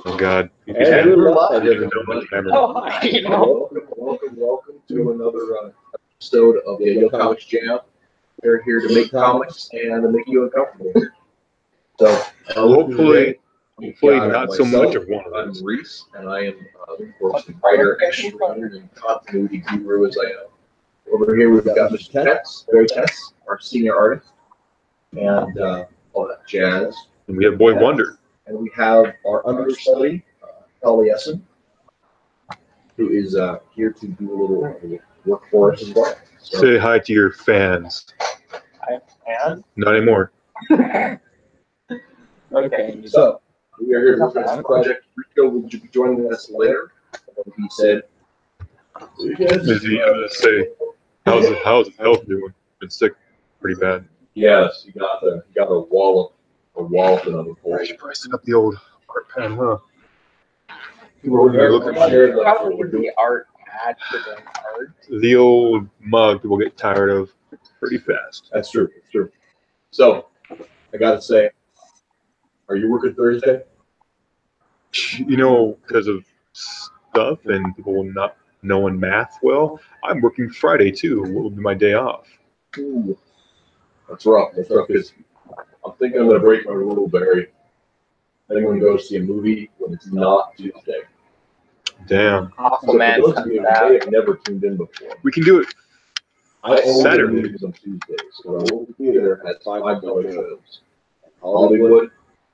Oh God. And we're live, Even everybody. though Hi. Welcome to another episode of the Yo Comics Jam. We're here to make comics and to make you uncomfortable. So, hopefully we've got not so myself. much of one of I'm those. Reese, and I am, of course, the writer extraordinaire and continuity guru as I am. Over here, we've got Mr. Tess, Barry Tess, our senior artist, and all that jazz. And we have Boy Wonder. And we have our understudy, Holly Essen, who is here to do a little work for us as well. So, Say hi to your fans. And Not anymore. okay, so we are here to work on this project. Rico will be joining us later. He said, Is he gonna say how's his health doing? Been sick pretty bad. "Yes, you got a wallop on the I pole." should probably set up the old art pen, huh? We're here Looking to share probably we're doing. the art ad for doing art. The old mug people get tired of pretty fast. That's true. It's true. So I gotta say, are you working Thursday? You know, because of stuff and people not knowing math well, I'm working Friday too. What will be my day off? Ooh, that's rough. That's rough. Because I'm thinking I'm gonna break my rule, Barry. I think I'm gonna go see a movie when it's not Tuesday. Damn. Aquaman So for those of comes you who out. may have never tuned in before, We can do it. I only Saturday. do movies on Tuesdays. So our local theater has $5 shows. Hollywood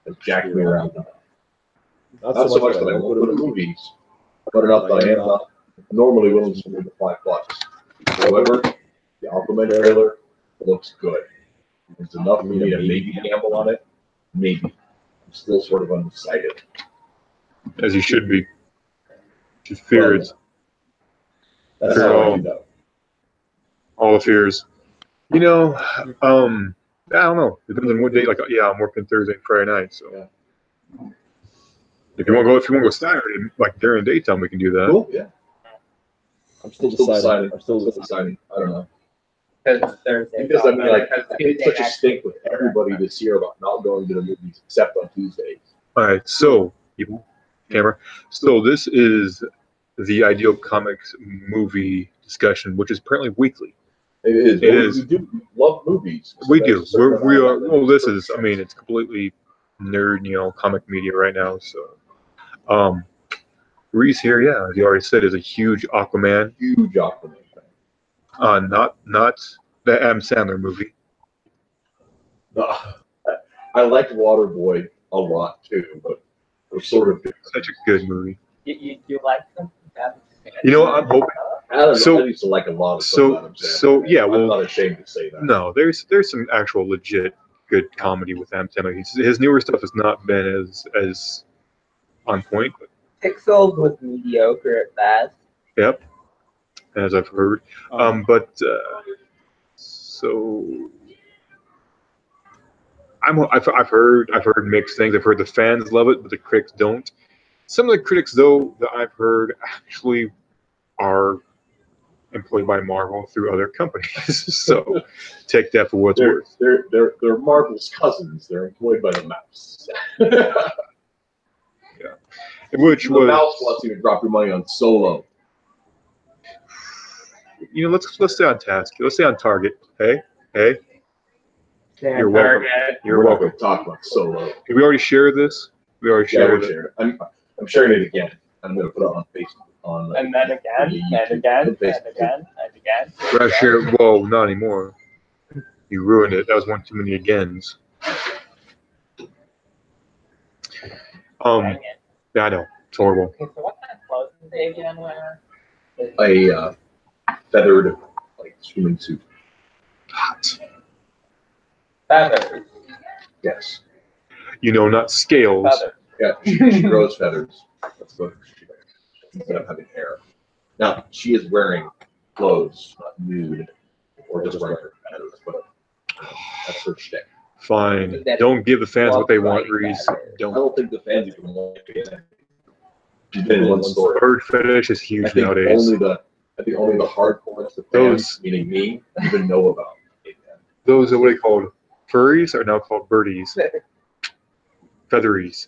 has jacked me around. Not so much that I won't go to the movies, but enough that I am not normally willing to spend the $5. However, the Aquaman trailer looks good. It's enough for me to maybe gamble on it. Maybe. I'm still sort of undecided. As you should be. You fears. That's Sure. how I end up. All the fears. You know, I don't know. Depends on what day. Like, yeah, I'm working Thursday and Friday night. So, Yeah. if you want to go Saturday, like during the daytime, we can do that. Cool, yeah. I'm still deciding. I'm still deciding. I don't know. Because Thursday. Because I mean, like, it's such a stink with everybody this year about not going to the movies except on Tuesdays. All right. So, people, camera. So this is the Ideal Comics movie discussion, which is apparently weekly. It is. It is. We do love movies. We do. We are. Well, this is. I mean, it's completely nerd, comic media right now. So, Reese here, yeah, as you already said, is a huge Aquaman. Huge Aquaman fan. Not the Adam Sandler movie. I liked Waterboy a lot too, but we're sort of different. Such a good movie. You like them? You know, I'm hoping. I So- used to like a lot of stuff So, Adam Sandler. so yeah. I'm Well, not ashamed to say that. no, there's some actual legit good comedy with Adam Sandler. His newer stuff has not been as on point. But, Pixels was mediocre at best. yep, as I've heard. So I've heard mixed things. I've heard the fans love it, but the critics don't. Some of the critics, though, that I've heard actually are employed by Marvel through other companies. So take that for what it's worth. They're Marvel's cousins. They're employed by the mouse. Which The mouse was, wants you to drop your money on Solo. let's stay on task. Let's stay on target. Hey, You're welcome. you're We're not welcome. going to talk about Solo. Did we already share this? We already Yeah, we're shared it. sharing it. I'm sharing it again. I'm going to put it on Facebook. And then again, and again, and again, and again. But I shared. Well, not anymore. You ruined it. That was one too many agains. Dang it. Yeah, I know. It's horrible. Okay, so what kind of clothes did they again wear? A feathered, swimming suit. Hot. Feathers. Yes. Not scales. Feathers. Yeah, she grows feathers. That's what she does. Instead of having hair. Now, she is wearing clothes, not nude, or just wearing her feathers, but that's her shtick. Fine. Don't give the fans what they want, Reese. I Don't. don't think the fans even want it. She's been in one story. Bird fetish is I huge think nowadays. only the hardcore fans, Those- meaning me, even know about it. Those are what they called furries are now called birdies. Featheries.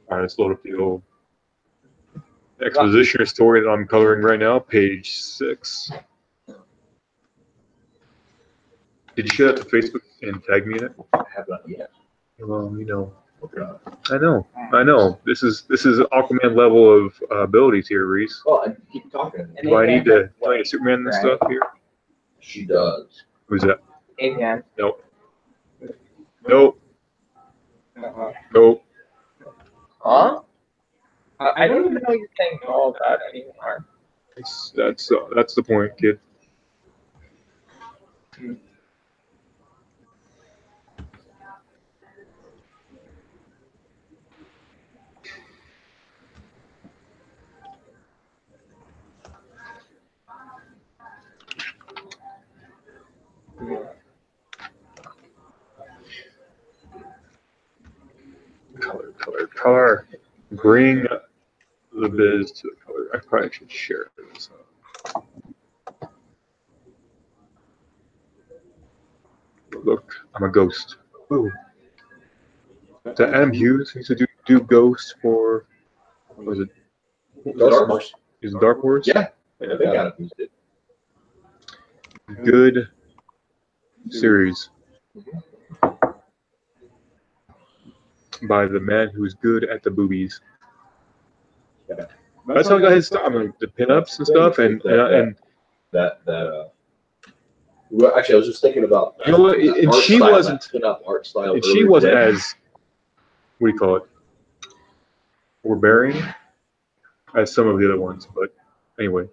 All right, let's load up the old exposition story that I'm coloring right now, page 6. Did you share that to Facebook and tag me in it? I have not yet. Well, you know, Okay. I know. This is Aquaman level of abilities here, Reese. Well, I keep talking. Do I need to Superman this stuff here? She does. Who's that? Avian. Nope. Uh-huh. Nope. Huh? I don't even know what you're saying all about anymore. That's the point, kid. Color. Bring the biz to the color. I probably should share this. Look, I'm a ghost. Ooh. Is that Adam Hughes? He used to do Ghost for, what was it? Dark Horse? Is it Dark Horse? Yeah. I think Adam used it. Good series by the man who's good at the boobies. Yeah. That's how he got his stuff. I mean, the pinups and stuff, and Well, actually, I was just thinking about. You know what? And art she style, wasn't. that pin-up art style. and she wasn't as, what do you call it, overbearing as some of the other ones. But anyway,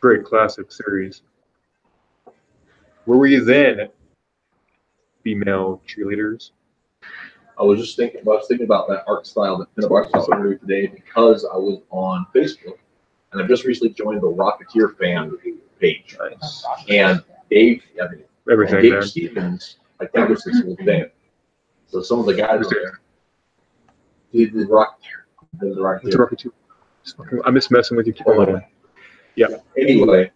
great classic series. Where were you then, female cheerleaders? I was thinking about that art style, that pin-up art style earlier today, because I was on Facebook, and I've just recently joined the Rocketeer fan page. Nice. And Dave Everything there. Dave Stevens, I think was this whole thing. So some of the guys there did the Rocketeer. What's the Rocketeer? I miss messing with you. Keep on going. Yeah. Anyway,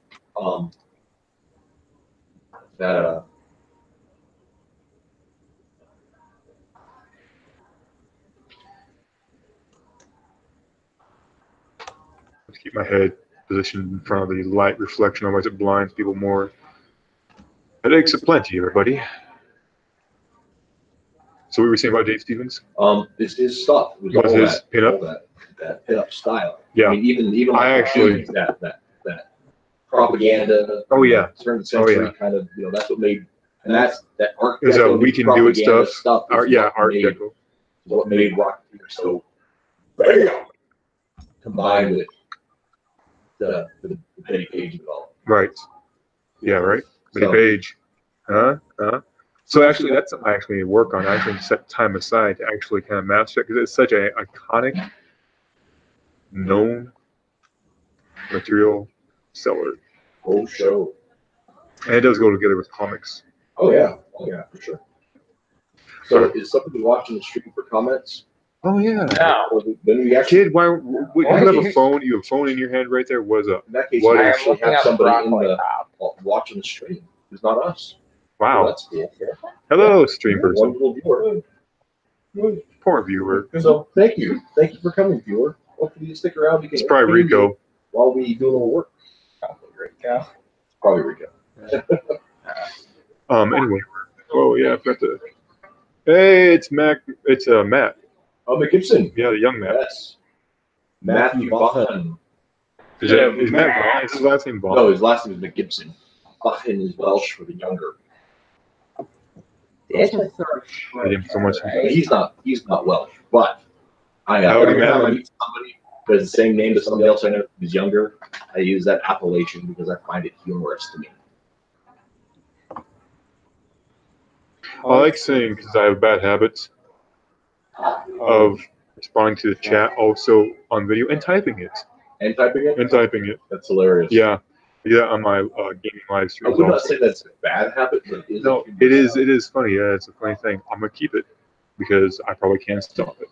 Let's keep my head positioned in front of the light reflection, otherwise it blinds people more. Headaches aplenty, everybody. So we were saying about Dave Stevens? it's his stuff. It was Was all his pinup? that pinup style. Yeah. I mean, even I like actually- that propaganda. Oh, yeah. Turn of the century Oh, yeah. kind of, that's what made, and that's that art. There's a we can do it propaganda stuff. is Art, yeah, what Art made- Deco. What made Rocketeer so bam, combined with the Penny Page development. Right. Yeah, right. Betty So- Page. So actually, that's something I actually need to work on. I actually set time aside to actually kind of master it because it's such an iconic, known material seller. Whole show. And it does go together with comics. Oh yeah, for sure. So is somebody watching the stream for comments? Oh, yeah. No. Or then we actually, Kid, why you have a phone? You have a phone in your hand right there? What's up? in that case, What we is- actually looking have up somebody in broccoli the top. watching the stream. It's not us. Wow. That's cool. Hello, stream person. Wonderful viewer. Poor viewer. So thank you for coming, viewer. Hopefully you stick around. We can It's probably entertain you Rico. while we do a little work. Go. It's probably Rico. Anyway. Oh, yeah, I forgot to. Hey, it's Mac. It's Matt. Oh, McGibson. Yeah, the young Matt. Yes. Matthew Vaughan. Is Matt Vaughn? Is his last name Vaughn? No, his last name is McGibson. Vaughan is Welsh for the younger. It's a I didn't so much. He's not Welsh, but Howdy, every time I Matt. meet somebody who has the same name as somebody else I know who's younger, I use that appellation because I find it humorous to me. I like saying, because I have bad habits of responding to the chat also on video and typing it. And typing it, And typing it. that's hilarious. Yeah. Yeah, on my gaming live I streams would not also. say that's a bad habit, but it is. No, it is funny. Yeah, it's a funny thing. I'm going to keep it because I probably can't stop it.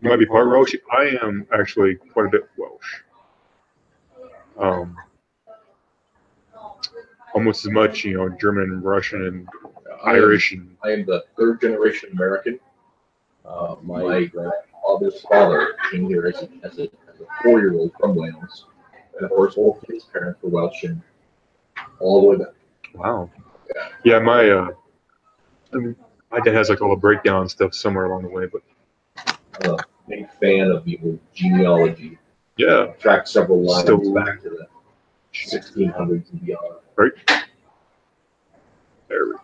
You might be part Welsh. I am actually quite a bit Welsh. Almost as much, German and Russian and Irish and I am the third generation American. My grandfather's father came here as a 4-year-old from Wales. And of course, both his parents were Welsh and all the way back. wow. Yeah, my my dad has like all the breakdown stuff somewhere along the way, but I'm a big fan of the old genealogy. yeah, Tracked several lines Still- back to the 1600s and beyond. right. There we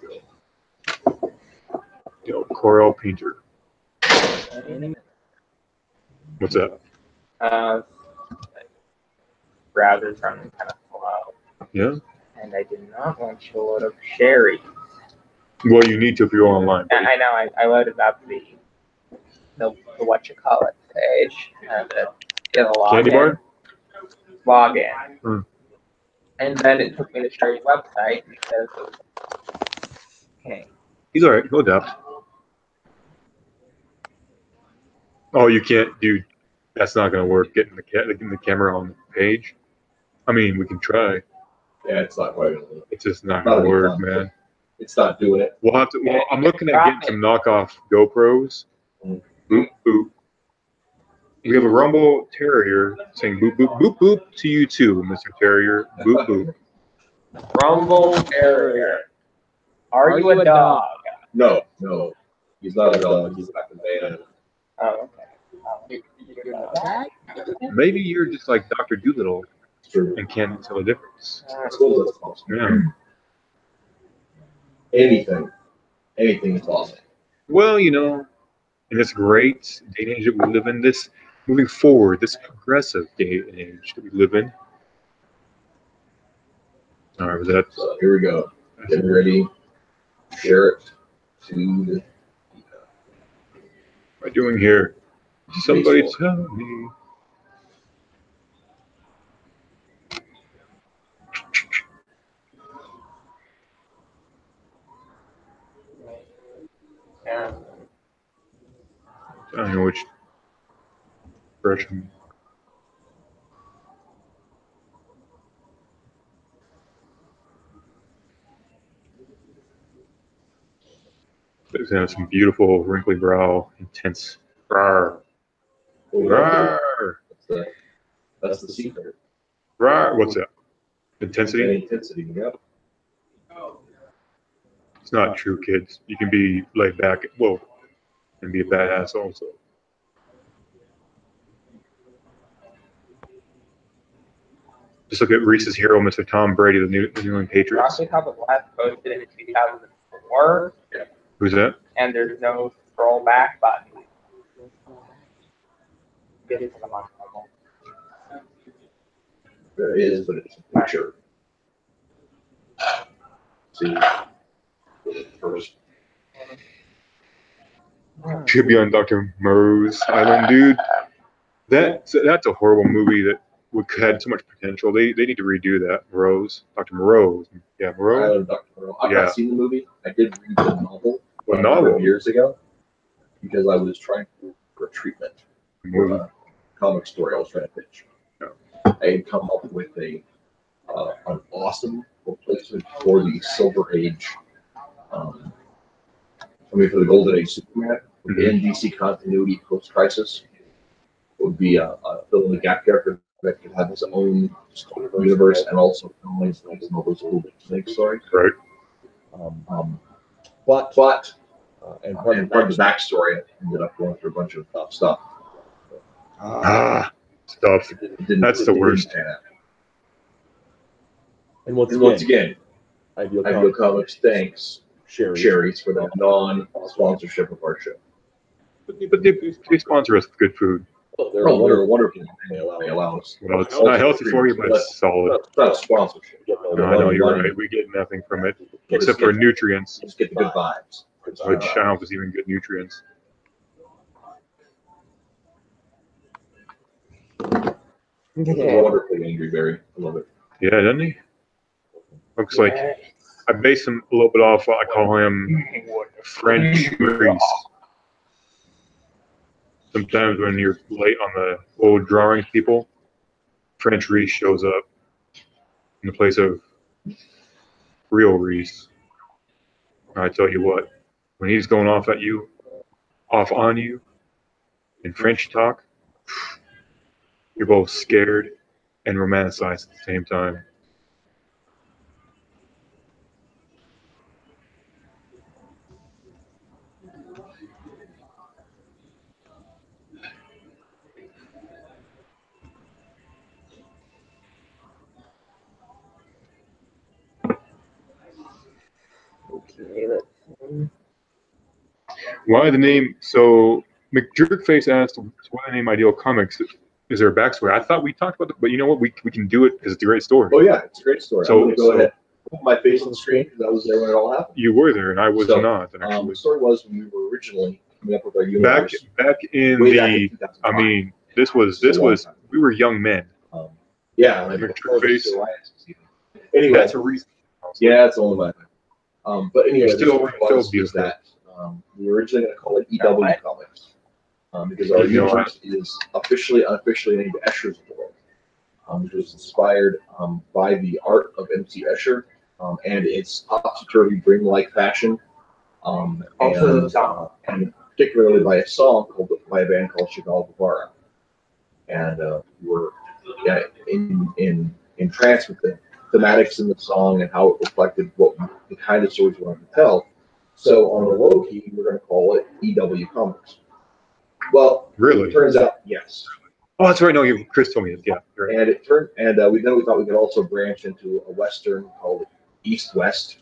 go. Corel Painter. What's that? Browser's running kind of slow, Yeah. and I did not want to load up Sherry. Well, you need to if you're online. I know. I loaded up the what you call it page and the Candy bar? login. Hmm. And then it took me to Sherry's website because okay. He's all right. He'll adapt. Oh, you can't do. That's not going to work. Getting the camera on the page. I mean, we can try. Yeah, it's not quite. It's just not Not going to a work, ton. man. It's not doing it. We'll have to. Well, I'm looking at getting some knockoff GoPros. Boop boop. We have a Rumble Terrier saying boop boop boop boop to you too, Mr. Terrier. Boop boop. Rumble Terrier. Are you a dog? No. He's not a dog. He's not a man. Oh, okay. You're a dog? Maybe you're just like Dr. Doolittle It's true. and can't tell the difference. I suppose that's possible. Yeah. Anything is possible. Well, in this great day and age that we live in, this moving forward, this progressive day and age that we live in. All right, was that? So here we go. Get ready. Share it to the. What am I doing here? Somebody tell me. Yeah. I don't know which version. There's some beautiful wrinkly brow, intense. Rawr, rawr, That's the secret. rawr. What's that? Intensity? Intensity. Yep. It's not true, kids. You can be laid back, and be a badass also. Just look at Reese's hero, Mr. Tom Brady, the New England Patriots. Rocket Hub was last posted in 2004, Who's that? and there's no scroll back button. This is a month ago. There is, but it's a picture. See. First. Should be on Dr. Moreau's Island, dude. That's a horrible movie that had so much potential. They need to redo that. Dr. Moreau's. Yeah, Moreau. Island of Dr. Moreau. I've Yeah. not seen the movie. I did read the novel. What a number novel? of years ago because I was trying for treatment for Movie. a comic story I was trying to pitch. Yeah. I had come up with an awesome replacement for the Silver Age. For the Golden Age Superman in DC continuity post-crisis. It would be a fill in the gap character that could have his own universe and also films like some of those little snake stories. Right. But And part of the backstory, I ended up going through a bunch of tough stuff. Stuff. That's the worst. pan out. and once And again, once again, Ideal Ideal Comics thanks Sherry. Sherry's for the non-sponsorship of our show. But they sponsor us with good food. They're Oh, they're wonderful. wonderful. They allow us. Well, it's not healthy for you, but it's solid. It's not a sponsorship. No, I know you're right. We get nothing from it except for nutrients, Just get the good vibes. which I don't know if it's even good nutrients. He's a wonderfully angry berry. I love it. Yeah, doesn't he? Looks like I base him a little bit off what I call him French Maurice. Sometimes when you're late on the old drawings, people, French Reese shows up in the place of real Reese. I tell you what, when he's going off at you, off on you, in French talk, you're both scared and romanticized at the same time. Okay, let's see. Why the name? So McJerkface asked, "Why the name Ideal Comics? Is there a backstory?" I thought we talked about it, but you know what? We can do it because it's a great story. Oh yeah, it's a great story. So- I'm gonna go ahead. Put my face on the screen because I was there when it all happened. You were there, and I was So, not. The Actually, story was when we were originally coming up with our back universe. in way back in the, 2005. I mean, this was we were young men. Yeah, Your before the face. civil rights was even- Anyway, That's a reason. yeah, it's only my thing. But anyway, You're the still- story still was beautiful. that we were originally going to call it EW Comics because our You know universe is unofficially named Escher's World, which was inspired by the art of M.C. Escher and its topsy-turvy dream-like fashion, Also the song. and particularly by a song by a band called Chagall Guevara. And we were in trance with the thematics in the song and how it reflected what the kind of stories we wanted to tell. So on the low key, we're going to call it EW Comics. Well, Really? it turns out yes, Oh, that's right. No, Chris told me this. Yeah. Right. and it turned we thought we could also branch into a western called East West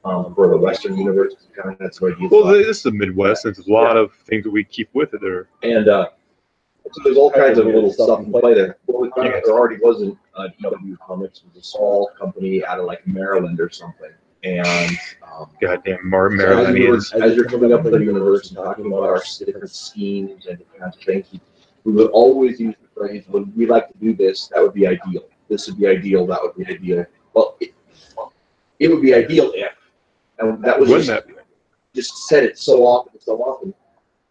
for the Western universe. Kind of had some ideas. Well, about it. this is the Midwest, and there's a lot of things that we keep with it there. And so there's all kinds of little stuff in play there. What we found out there already wasn't EW Comics. It was a small company out of like Maryland or something. And Goddamn as, Marylandians. as you're coming up with the universe and talking about our different schemes and different kinds of things, we would always use the phrase, when we like to do this, that would be ideal. This would be ideal, that would be ideal. Well, it would be ideal if. And that was Wouldn't that be? just said it so often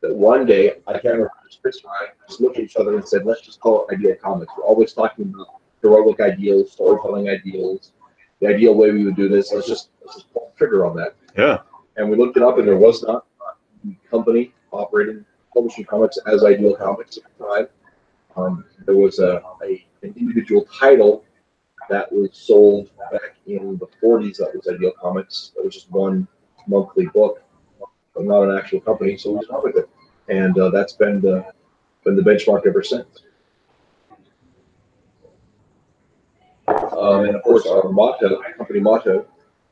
that one day, I can't remember, Chris and I just looked at each other and said, let's just call it Ideal Comics. We're always talking about heroic ideals, storytelling ideals, the ideal way we would do this. Let's just pull the trigger on that. Yeah. And we looked it up, and there was not a company operating publishing comics as Ideal Comics at the time. There was an individual title that was sold back in the 40s that was Ideal Comics. That was just one monthly book, but not an actual company, so we just went with it. And that's been the benchmark ever since. And of course, our company motto,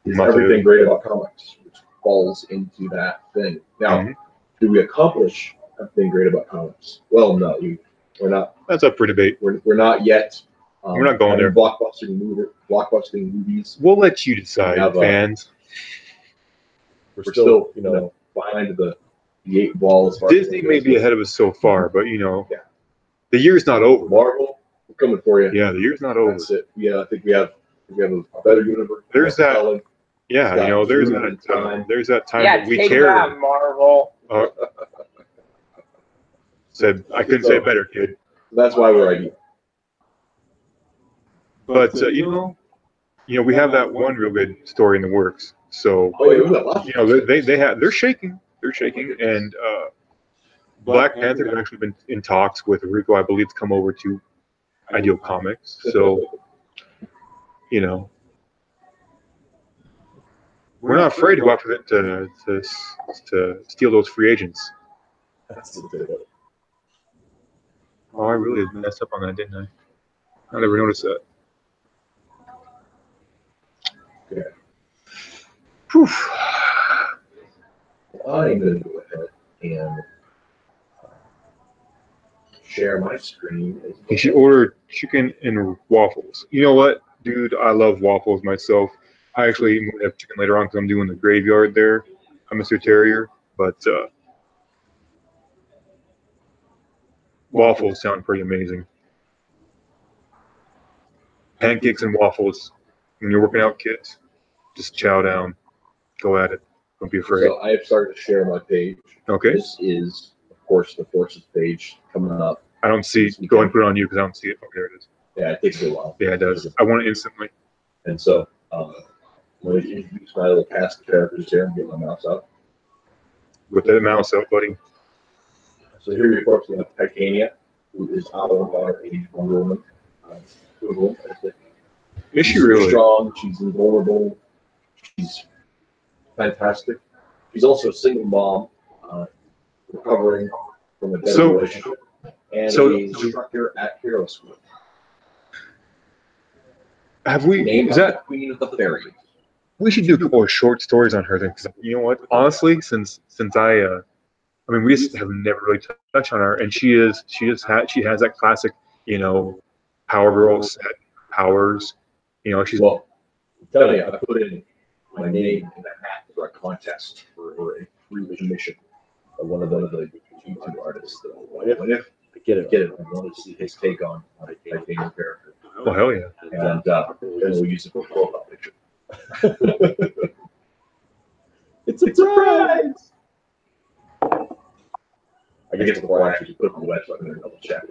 is everything great about comics, which falls into that thing. Now, do we accomplish everything great about comics? Well, no, we're not. That's up for debate. We're not yet. We're not going there. Blockbusting movies. We'll let you decide, have, fans. We're still, behind the 8 ball as far Disney as may be ahead of us so far, but Yeah. the year's not over. Marvel, we're coming for you. Yeah, the year's not over. That's it. Yeah, I think we have a better universe. There's that- Telling. Yeah, Got there's Zoom that in time. there's that time Yeah, that we take care. that, Marvel. Said I couldn't say it better, kid. That's why we're ideal. But we have that one real good story in the works. So Oh yeah, we've got lots. they're shaking, and Black Panther has actually been in talks with Rico, I believe, to come over to Ideal Comics. So we're not afraid to go after it to steal those free agents. That's the bit of it. Oh, I really messed up on that, didn't I? I never noticed that. Okay. Whew. I'm going to go ahead and share my screen. You should order chicken and waffles. You know what, dude? I love waffles myself. I actually am gonna have chicken later on because I'm doing the graveyard there. I'm Mr. Terrier, but waffles sound pretty amazing. Pancakes and waffles. When you're working out, kids, just chow down. Go at it. Don't be afraid. So I have started to share my page. Okay. This is, of course, the Forces page coming up. I don't see. Go ahead and put it on you because I don't see it. Oh, there it is. Yeah, it takes a while. Yeah, it does. I want it instantly. And so I'm going to introduce my little cast of characters here and get my mouse out. With that mouse out, buddy. So here we of course we have Titania, who is our age Wonder Woman. Equivalent, I think. Is she She's really? strong? She's invulnerable. She's fantastic. She's also a single mom, recovering from a dead relationship, and a instructor at Hero School. Have we? Named Is that? the Queen of the Fairies. We should do a couple of short stories on her then, because you know what? Honestly, since I mean, we just have never really touched on her, and she has that classic, you know, Power Girl set powers. You know, she's Well, I'm telling you, I put in my name in the hat for a contest for a free commission of one of the YouTube artists. What if I get it? I want to see his take on my Titanium character. oh hell yeah! And then we'll use it for a profile picture. It's a surprise! I guess before I actually put it on the website, I'm going to double check.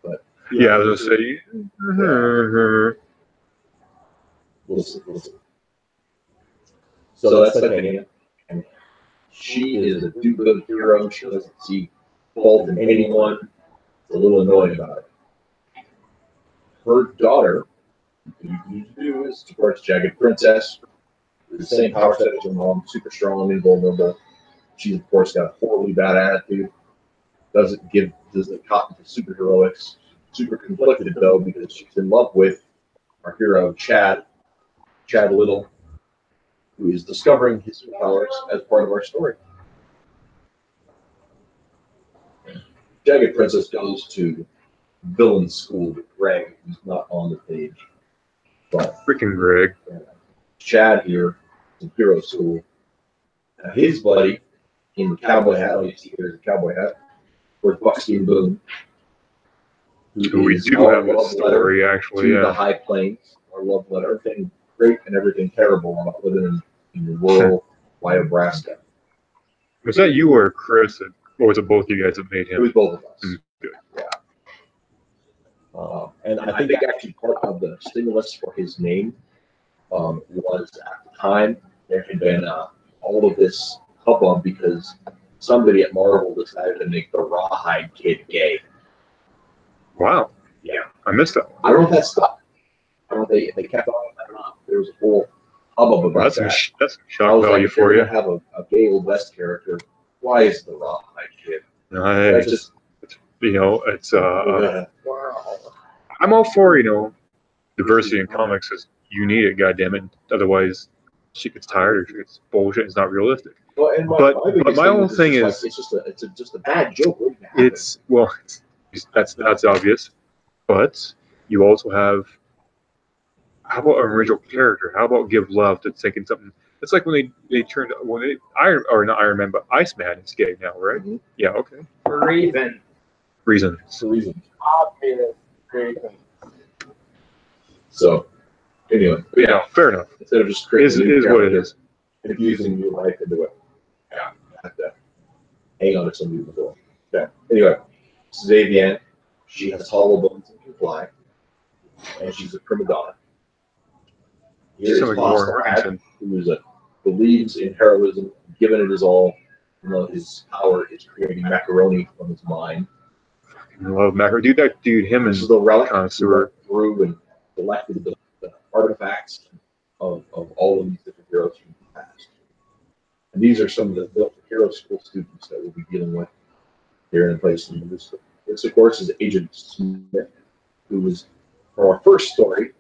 But Yeah, I was gonna say. we'll see. So that's Titania. And she is a do-good hero. She doesn't see fault in anyone. It's a little annoying about it. Her daughter, who you need to do is, of course, Jagged Princess. The same power set as her mom, super strong, invulnerable. She's, of course, got a horribly bad attitude. Doesn't cotton to superheroics. Super conflicted, though, because she's in love with our hero, Chad Little, who is discovering his powers as part of our story. Jagged Princess goes to villain school with Greg, who's not on the page. But Freaking Greg. Chad here in Hero School. His buddy in the cowboy hat, oh, you see here's a cowboy hat, was Buckskin Boone. Who we do have a story, actually, to the yeah. High Plains, our love letter. Everything great and everything terrible about living in the rural Nebraska. Was that you or Chris, or was it both you guys that made It him? was both of us. Good. Yeah. And I think actually part of the stimulus for his name was at the time there had been all of this hubbub because somebody at Marvel decided to make the Rawhide Kid gay. Wow. Yeah. I missed that one. I don't know if that stopped. I don't know if they kept on. I don't know. There was a whole hubbub about That's that. some I shock was value like, if for you're you. gonna have a gay Old West character, why is the Rawhide Kid? Nice. That's just You know, it's wow. I'm all for, you know, diversity in comics is you need it, goddammit. Otherwise she gets tired or she gets bullshit, it's not realistic. Well, and But biggest my own is thing just is- like, it's just a bad joke waiting to happen. It's well that's obvious. But you also have, how about an original character? How about give love to thinking something? It's like when they turned not Iron Man, but Iceman is gay now, right? Mhm. Yeah, okay. For reason. Reason. It's the reason. Obvious reason. So anyway, but yeah, Fair enough. instead of just It creating is a new what it character, is. infusing new life into it. Yeah, I have to hang on to some people before. Okay. Anyway, this is Avian. She has hollow bones and can fly, and she's a prima donna. Here's Sounds like Warren Foster, Robinson. who believes in heroism, given it his all. You know, his power is creating macaroni from his mind. I love Macro. Dude, that dude, him This and is the relic Connoisseur. who through and collected the artifacts of all of these different heroes from the past. And these are some of the Hero School students that we'll be dealing with here in place. And this, of course, is Agent Smith, who was from our first story,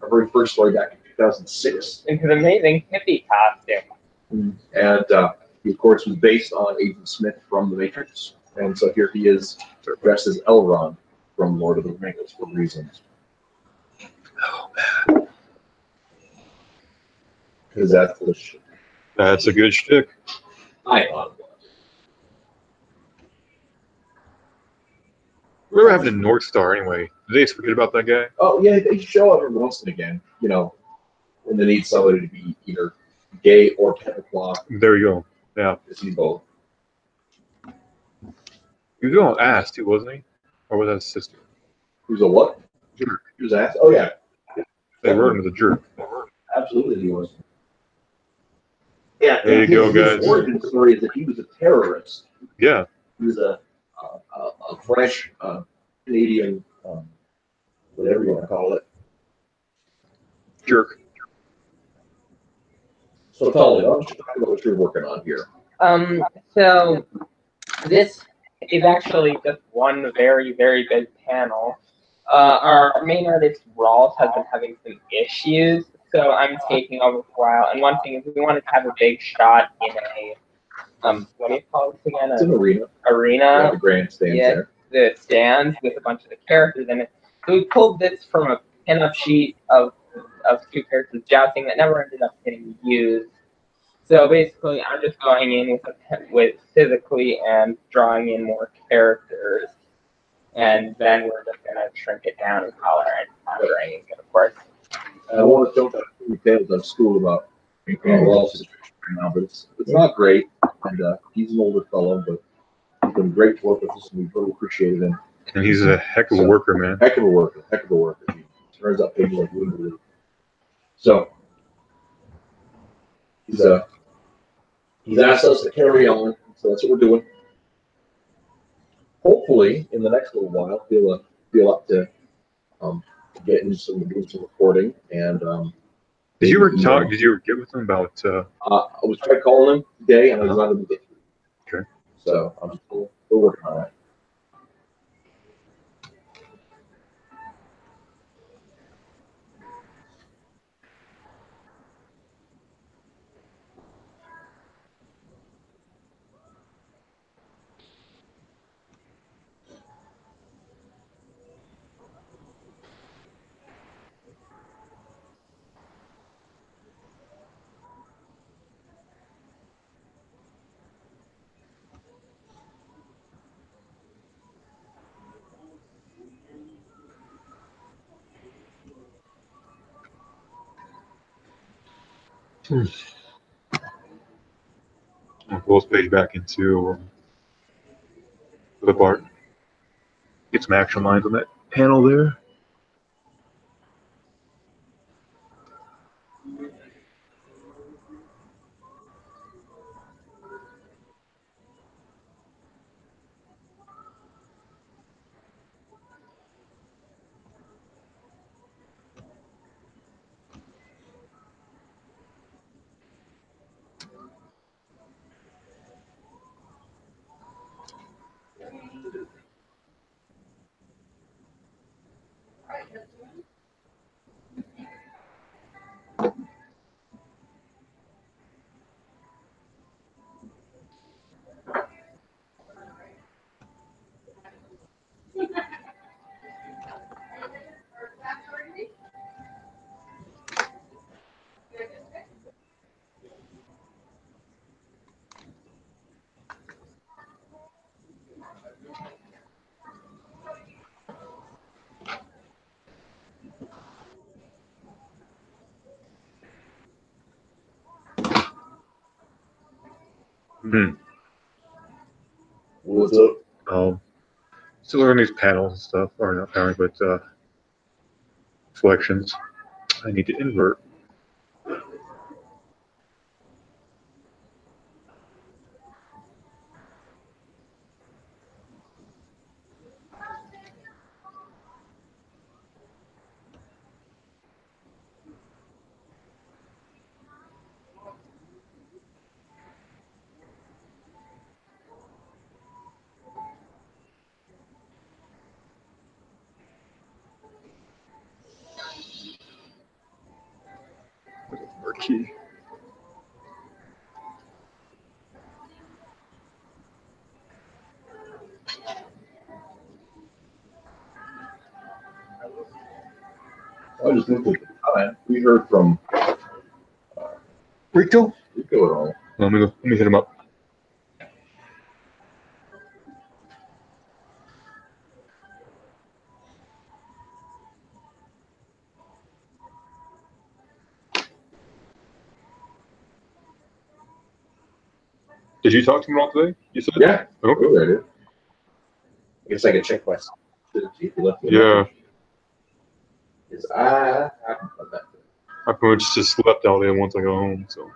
our very first story back in 2006. Into the amazing hippie costume. And he, of course, was based on Agent Smith from The Matrix. And so here he is dressed as Elrond from Lord of the Rings for reasons. Oh man, Because that's the shit that's a good shtick. I thought it was. Whatever happened to North Star anyway? Did they forget about that guy? Oh, yeah, they show up every once and again, you know, when they need somebody to be either gay or Kevlar. There you go. Yeah, Is he both? he was on ass too, wasn't he? Or was that his sister? Who's a what? Jerk. He was asked. Oh, yeah. They wrote him as a jerk. Absolutely, he was. Yeah, There you go, his guys. origin story is that he was a terrorist. Yeah. He was a fresh Canadian, whatever you want to call it. Jerk. So tell me, why don't you talk about what you're working on here? So this is actually just one very, very big panel. Our main artist, Rawls, has been having some issues, so I'm taking over for a while. And one thing is we wanted to have a big shot in a, what do you call this again? It's an arena. Arena. Yeah, the grandstand there. The stands with a bunch of the characters in it. So we pulled this from a pinup sheet of two characters jousting that never ended up getting used. So basically, I'm just going in with physically and drawing in more characters, and then we're just gonna shrink it down and color and coloring it, of course. I want to tell you tales at school about Rawls' situation right now, but it's not great. And he's an older fellow, but he's been great to work with us, and we really appreciate him. And he's a heck of a worker, man. Heck of a worker. He turns out pages like wouldn't believe. So he's asked us to carry on, so that's what we're doing. Hopefully, in the next little while, feel up to doing some recording. And Did you ever talk? Did you ever get with him about? I was trying calling him today, and I was not able to get through. Okay. So I'm still working on that. I'll pull this page back into the part. Get some action lines on that panel there. What's up? Still learning these panels and stuff, or not panels, but selections. I need to invert. Key. I just looked at the time. We heard from Rico? Rico at all. Let me hit him up. Did you talk to him all today? You said? Yeah. Okay. I did. I guess I could check my. See if you left me a Yeah. message. 'Cause I haven't done that. I pretty much just slept all day once I got home, so.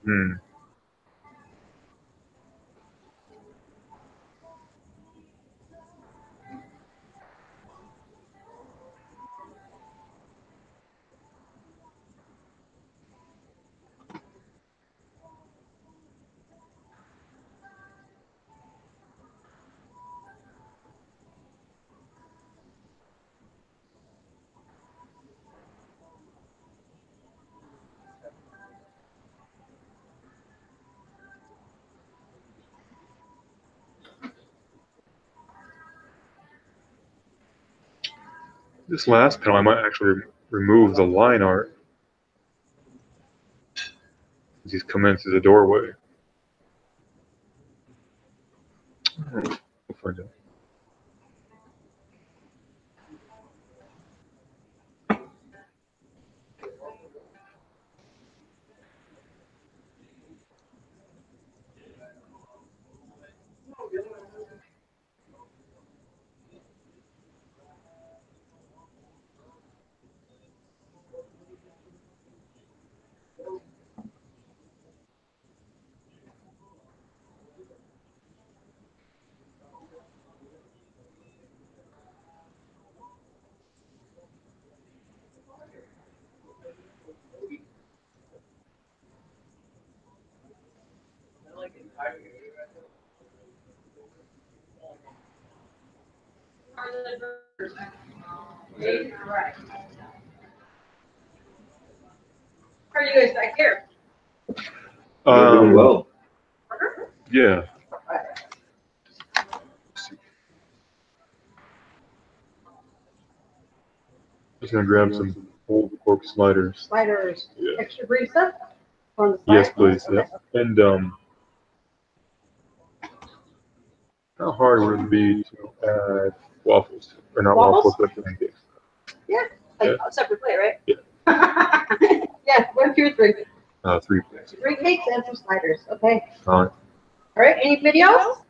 Hmm. This last panel, I might actually remove the line art. He's come in through the doorway. We'll find out. How are you guys back here? Doing well. Yeah. Just gonna grab some old cork sliders. Sliders, Yeah. extra barista on the side? Yes, please. Okay. Yeah. And how hard would it be to add waffles? Or not Waffles? waffles, but pancakes. Like Yeah. a separate plate, right? Yeah. Yeah, 1, 2, 3. 3 plates. 3 cakes and some sliders, okay. All right. All right, any videos?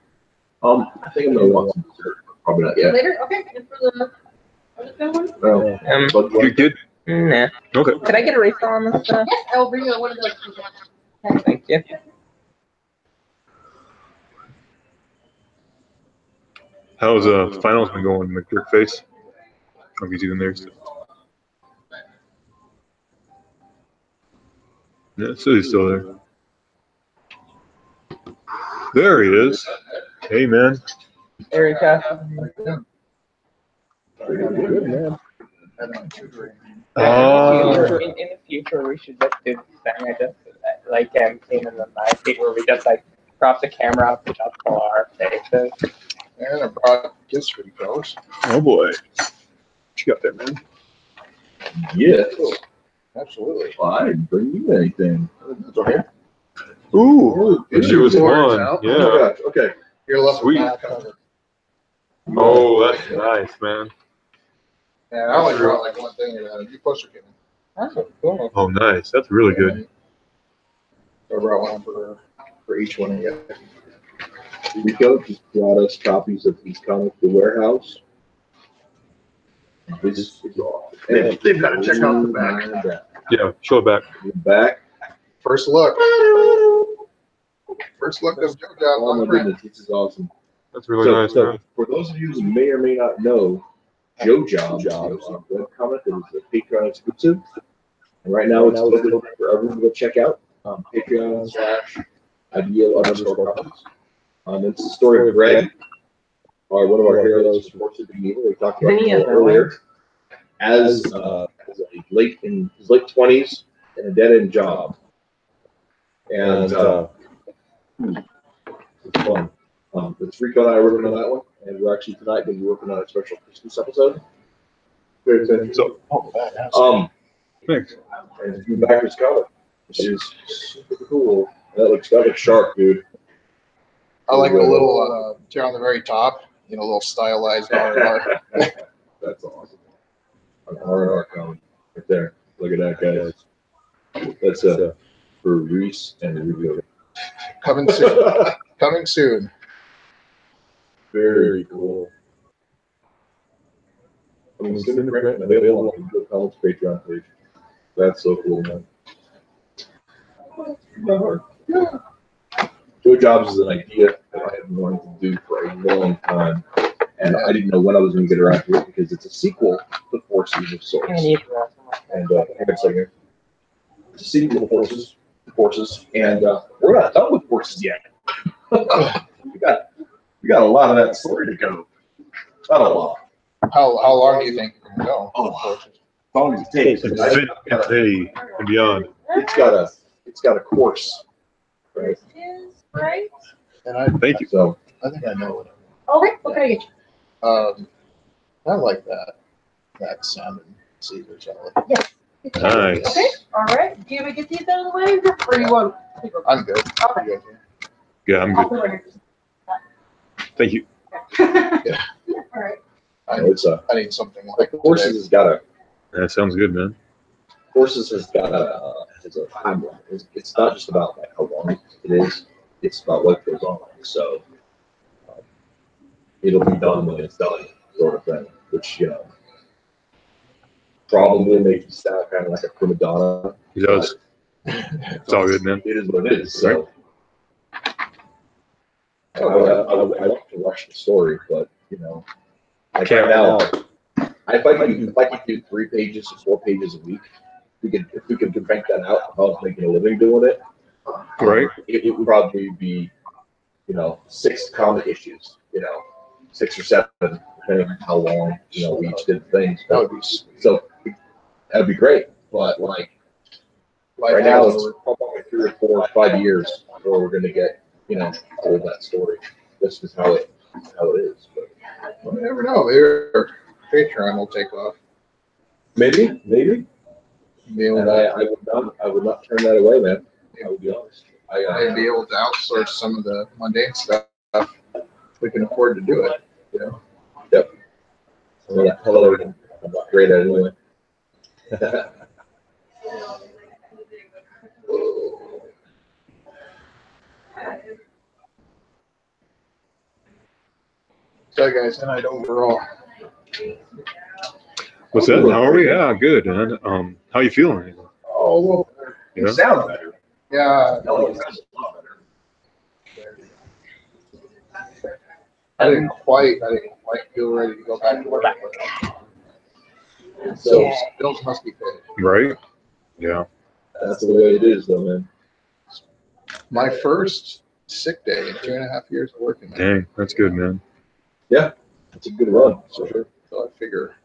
I think I'm gonna want some dessert. Probably not yet. Later, okay, and for the other one? No. But Good kid? Nah. Okay. Could I get a refill on this stuff? Yes, I'll bring you one of those. Okay. Thank you. How's finals been going, McDirkface? Hope he's even there still. Yeah, so he's still there. There he is. Hey, man. Very fast. Good, man. In the future, we should just do this thing. I just like came in the night where we just like crop the camera up to just pull our faces. And I brought gifts for you fellas. Oh, boy. What you got there, man? yeah. Absolutely. Well, I didn't bring you anything. It's okay. Ooh, It she was Orange fun. out. Yeah. Oh my gosh, okay. You're left Sweet. with that cover. Oh, that's nice, man. Yeah, I only brought like one thing. You poster kit. Oh, cool. Oh, nice. That's really good. I brought one for each one of you. Rico just brought us copies of his comic, The Warehouse. This is awesome. They've got to check out the back. Yeah, show it back. The back. First look. First look of JoJo Oh on my the print. goodness, this is awesome. That's really nice, man. For those of you who may or may not know, Joe Jobs is a webcomic that is a Patreon exclusive. And right now it's open for everyone to go check out. Patreon.com/ideal_comics. It's the story of Greg, one of our heroes from Forces of Evil. We talked about him earlier. As in his late 20s in a dead-end job. And it's fun. It's Rico and I are working on that one, and we're actually tonight going to be working on a special Christmas episode. Very excited. So, thanks. And do backwards cover, which is super cool. That looks sharp, dude. I like the little tear on the very top. You know, a little stylized R&R. That's awesome. An R&R comic right there. Look at that, guys. That's for Reese and Rubio. Coming soon. Coming soon. Very cool. I mean, it's in the print and available on the Comics Patreon page. That's so cool, man. My heart. Joe Jobs is an idea that I have been wanting to do for a long time, and I didn't know when I was going to get around to it because it's a sequel to Forces of Swords. I need to rest. And hang on a second. It's a sequel to Forces, and we're not done with Forces yet. we got a lot of that story to go. Not a lot. How long do you think it can go? Oh, as long as it takes. Infinity and beyond. It's got a course, right? Right? And I Thank you. So I think I know what. Okay, what can I get you? I like that salmon Caesar salad. Nice. Okay, all right. Do you want to get these out of the way, or you want? I'm good. Okay. You guys- Yeah, I'm I'll good. put it Thank you. here. All right. I know it's I need something like Forces today. has got a That sounds good, man. Forces has got has a timeline. It's not just about like how long it is. It's about what goes on. So it'll be done when it's done, sort of thing. Which probably makes you sound kind of like a prima donna. He does. It's all good, man. It is what it is. So I like to rush the story, but like Can't right now, if I could do 3 pages or 4 pages a week, if we could crank that out, if I was making a living doing it, Right. it would probably be 6 comic issues, 6 or 7, depending on how long we each did things. That would be sweet. So that'd be great, but like right now it's probably 3 or 4 or 5 years before we're gonna get all of that story. This is how it is. But You never know. Maybe Patreon will take off. maybe. Be able And to, I would not turn that away, man. I would be honest. maybe be able to outsource some of the mundane stuff. We can afford to do it. Hello, I'm not great at it anyway. So, guys, tonight overall. What's that? How are we? Yeah, good, man. How you feeling? Oh, well, You Yeah. sound better. yeah. No, you sound a lot better. I didn't quite feel ready to go back to work. So Yeah. bills must be paid. Right? Yeah. That's the way it is, though, man. My first sick day in 2.5 years of working there. Dang, that's good, man. It's a good run, for sure. So I figure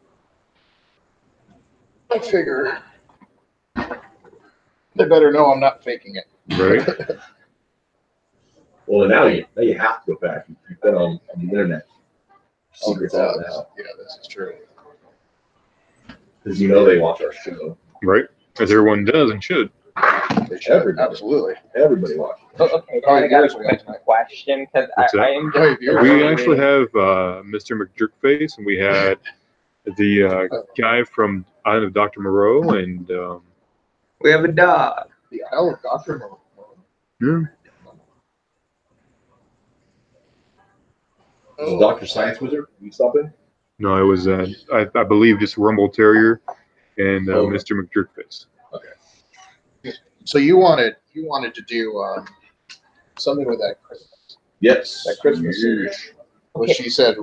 they better know I'm not faking it. Right? Well, now you have to go back. You've been on the internet. Secrets out Yeah, now. this is true. Because they watch our show. Right? As everyone does and should. They should. Everybody. Absolutely. Everybody watches. Okay, How I many got viewers a we got quick tonight? question because What's that? I am How many viewers? We actually have Mr. McJerkface, and we had the guy from Island of Dr. Moreau, and we have a dog. The Isle of Dr. Moreau. yeah. Dr. Science Wizard, you stop in? No, it was I believe just Rumble Terrier and Oh. Mr. McJerkface. So you wanted to do something with that Christmas. Yes. That Christmas series. Well, she said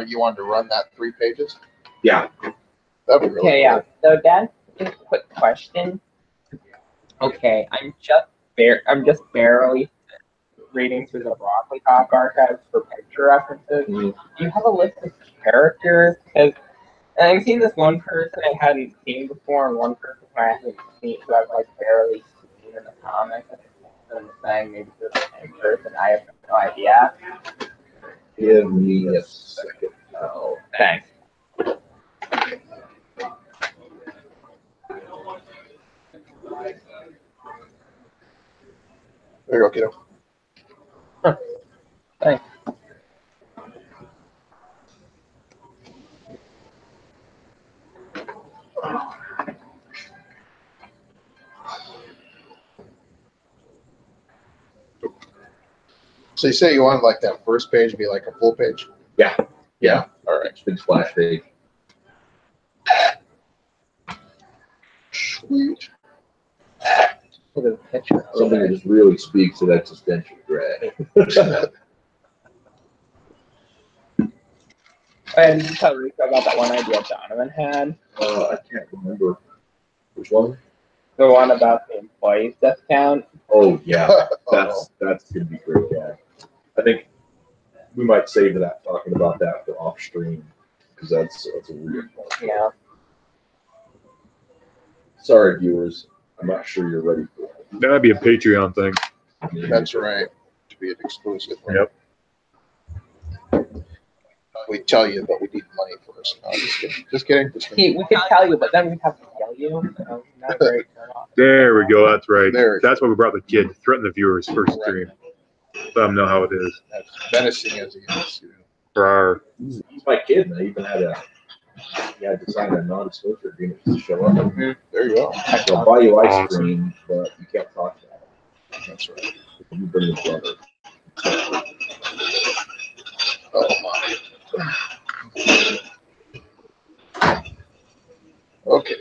you wanted to run that 3 pages. Yeah. That'd be really Okay, yeah. cool. So, Dad, just a quick question. Okay, I'm just barely reading through the Broccoli Talk archives for picture references. Mhm. Do you have a list of characters? Because I'm seeing this one person I hadn't seen before, and one person who I haven't seen, who I've barely seen in the comics. I'm saying maybe they're the same person. I have no idea. Give me a second. Oh. Thanks. There you go, kiddo. Thanks. So you say you wanted that first page to be a full page? Yeah. All right. Big splash page. Sweet. Look at the picture. Something that just really speaks to existential dread. And did you tell Rico about that one idea Donovan had? I can't remember. Which one? The one about the employees discount. Oh, yeah. That's going to be great, yeah. I think we might save that, talking about that for off stream, because that's a weird one. Yeah. Sorry, viewers. I'm not sure you're ready for it. That'd be a Patreon thing. That's right. To be an exclusive. Yep. We tell you, but we need money first. No, just kidding. Just kidding. Just kidding. We could tell you, but then we'd have to yell you. So not a great turn off. There we go. That's right. There. That's why we brought the kid. Threaten the viewers first stream. Let them know how it is. That's menacing as he is. You know. Rawr. He's my kid, and I even had to sign a non-disclosure agreement to show up. There you go. They'll buy you ice Awesome. cream, but you can't talk to them. That's right. You bring your brother. Oh my. Okay.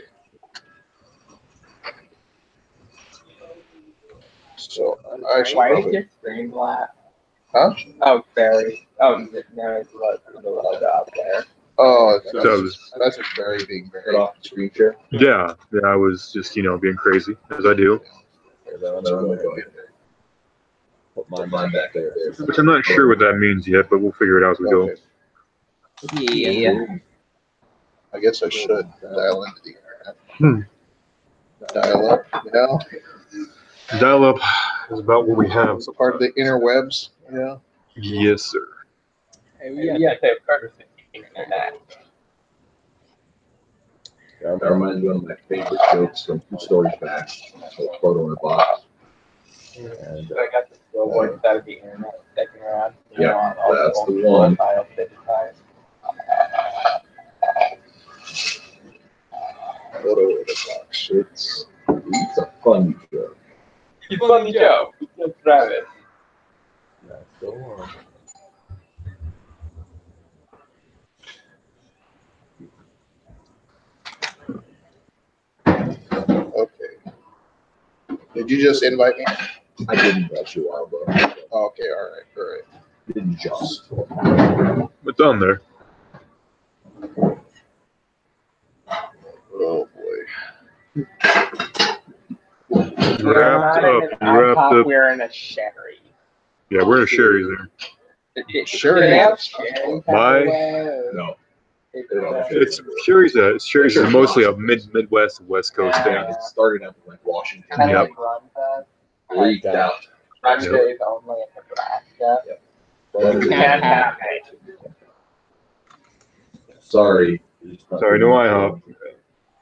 So I should Why is probably, your screen black? Huh? Oh, very. Oh, no, it's the logo up there. oh, So- that's a very being Cut very. off the screen share. Yeah. I was just, being crazy, as I do. I'm gonna go ahead and put my mind back there. Which I'm not sure what that means yet, but we'll figure it out as we go. Okay. Yeah. I guess I should dial into the Hmm. internet. Dial up, Dial up is about what we have. It's a part of the interwebs, Yes, sir. Yeah, so of course, internet. That reminds me of one of my favorite jokes from 2 Stories Back. A photo in a box. And So I got this billboard out of the internet sticking around. Yeah, all that's old the one. Files digitized. photo in a box. it's a fun joke. It's a funny joke. Let's drive it. Go on. Okay. Did you just invite me? I didn't touch you a while ago. Okay, all right. Didn't just. It's on there. Oh boy. Wrapped up. Wrapped up. We're in a sherry. Yeah, we're in a Sherry's there. Sherry. Do they have sherry? My- No. It's Sherry's. Sherry's is mostly a Midwest, West Coast thing. It started out with like Washington. Kind of Yep. like Run Fest. Leaked out. Run Yep. Days only in Nebraska. But- Can't have it. Sorry. Sorry, no IHOP.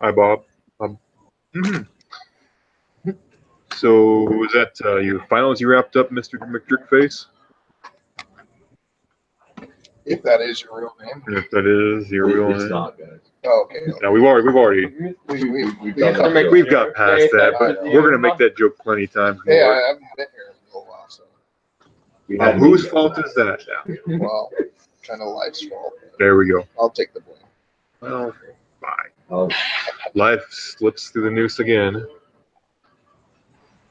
Hi, Bob. Mhm. So, was that your finals you wrapped up, Mr. McDrickface? If that is your real name. And if that is your real It's name. not, guys. Oh, okay. No, we've already We've done done that. we've got past that, but we're gonna make that joke plenty of times Hey, more. I haven't been here in a little while, so, We Now, had whose fault is that now? well, kind of life's fault. There we go. I'll take the blame. Well, bye. Oh, Life slips through the noose again.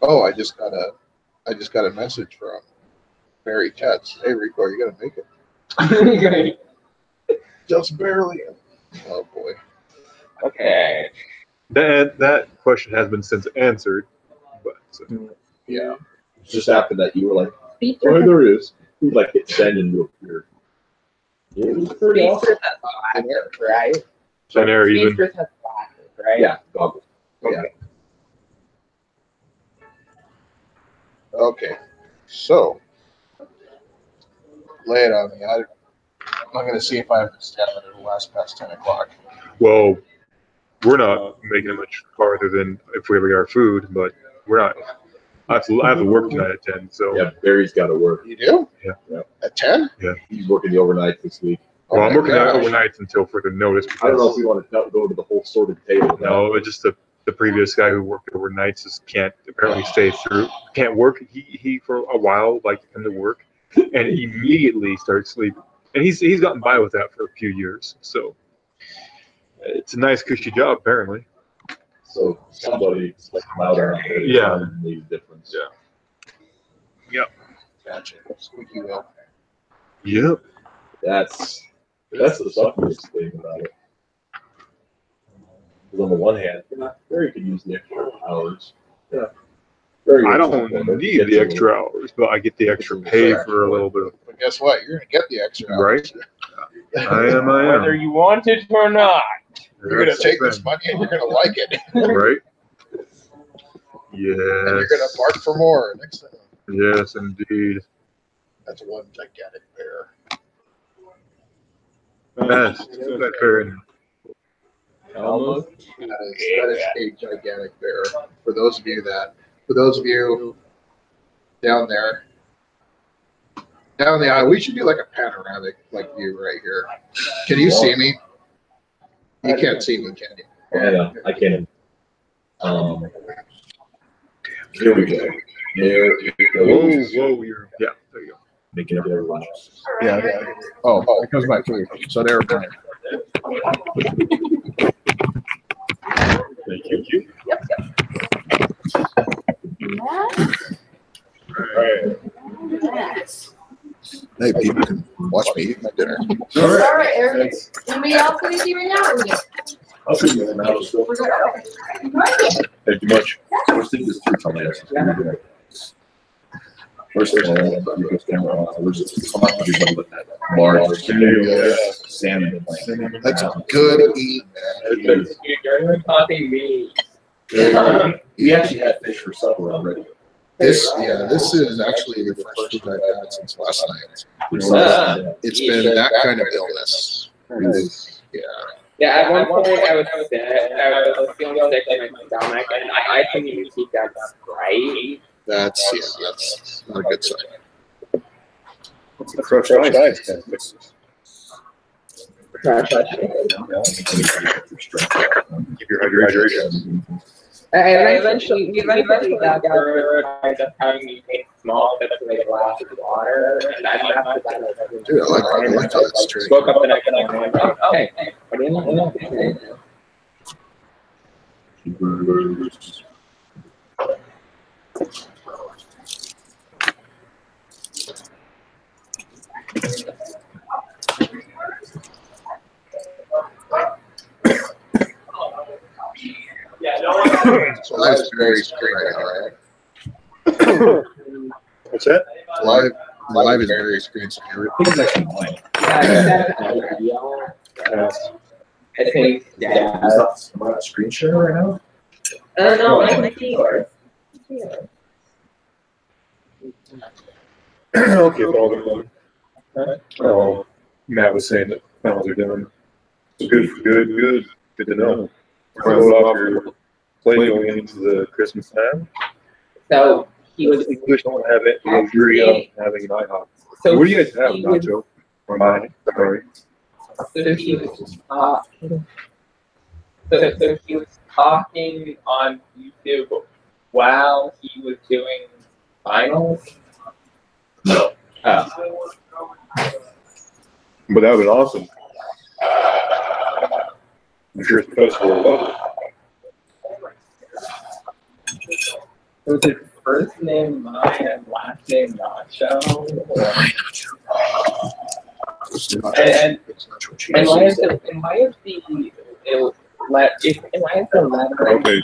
Oh, I just got a message from Mary Tetz. Hey, Rico, are you gonna make it? Great. Just barely. Oh boy. Okay. That question has been since answered, but Yeah. just after that, you were like, oh, there it is. You like hit send and you appeared. Yeah, it was pretty awesome. Speedsters has glasses, right? Jen Air even. Speedsters has glasses, right? Yeah, goggles. Okay. Okay. So, lay it on me. I'm not gonna see if I have to stand it. It'll last past 10 o'clock. Well, we're not making it much farther than if we ever get our food, but we're not. I have to work tonight at 10, so. Yeah, Barry's got to work. You do? Yeah. At 10? He's working the overnight this week. Well, I'm working gosh. overnight until further notice. I don't know if Because, we want to go to the whole sorted table. no, it's just the previous guy who worked overnights just can't apparently stay through. Can't work. He for a while liked to come to work and immediately started sleeping. And he's gotten by with that for a few years. So it's a nice cushy job apparently. So somebody like louder. Yeah. Made a difference. Yeah. Gotcha. Squeaky wheel. Yep. That's the suckiest thing about it. Because on the one hand, Barry could use the extra hours. Yeah. Barry I would don't just wonder, need gets the a extra hours, but I get the extra pay for a little bit of. But guess what? You're gonna get the extra Right. hours. I am. Whether you want it or not. You're gonna That's the take this thing. money and you're gonna like it. Right. And you're gonna Yes. bark for more next time. Yes, indeed. That's one gigantic bear. Best. That fair. Almost. That is a gigantic bear. For those of you down there, down the aisle, we should do like a panoramic like view right here. Can you see me? You can't see me, can you? Yeah, I can. Here we go. There you go. Whoa, you're. Yeah, there you go. Making up everyone else. Yeah. Oh, it comes back to you. So they're fine. Thank you. Yes. Hey, people can watch me eat my dinner. All right, Eric. Anybody else got anything right now? Or we good? I'll see you in the house. We're good. Okay. Thank you much. First thing is through something else. First thing, you go stand around. We're just come up to everybody with that large salmon plant. That's good eating, man. You're talking me. We actually had fish for supper already. This is actually the first food I've had since last night. It's been that kind of illness. Yeah. Yeah, at one point I was sick. I was feeling sick in my stomach, and I couldn't even keep that right. That's not a good sign. Fresh ice. Keep your hydration. And eventually got there just having me take small sips of a glass of water, and after that, Dude, I like how that's true. woke up the next morning and I'm like, oh, hey, what do you know? So life's very straight right now, right? What's that? Life is very strange. I think it's actually mine. I think, yeah. Is that screen share right now? No, I think yours. Okay, all good. Matt was saying that panels are done. So good to know. We're going off your plate going into the Christmas time. So he was. We just don't have it. We'll agree on having an IHOP. So What do you guys have, he was- Nacho? Or mine? Sorry. So he was talking. So he was talking on YouTube while he was doing finals. No. But that would be awesome. I'm sure it's the festival. Was it first name Maya and last name Nacho? And why is the letter? Okay.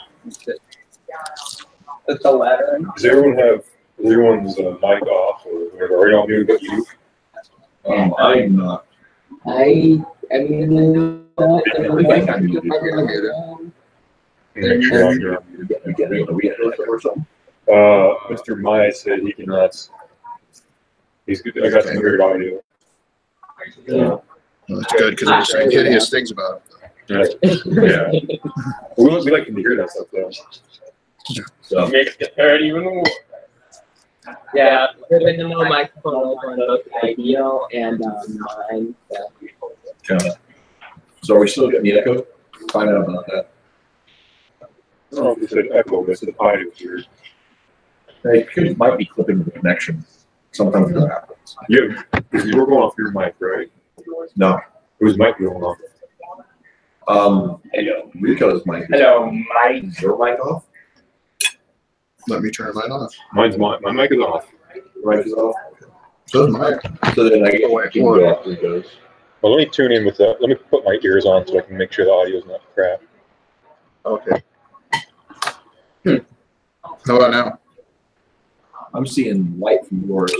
It's the letter. Does everyone's mic off or whatever? Are you on mute but you? I'm not. I mean, Make sure you're on mute. Mr. Maya said he cannot. He's good. I got some weird audio. Well, that's good because there's some hideous things about it. Yeah. We like to hear that stuff though. So makes it hurt even more. Yeah, the no microphone over on both ideal and mine. So are we still getting the echo? Find out about that. I don't know if it said echo, but it said audio was weird. It might be clipping the connection. Sometimes that happens. Yeah, because you were going off your mic, right? No. Whose mic going off? Hello, Rico's mic. Hello, Mike. Is your mic off? Let me turn mine off. My mic is off. Your mic is off. So is mine. So then I Oh, wait, can hold go on. off Rico's. Well, let me tune in with that. Let me put my ears on so I can make sure the audio is not crap. Okay. How about now? I'm seeing light from yours.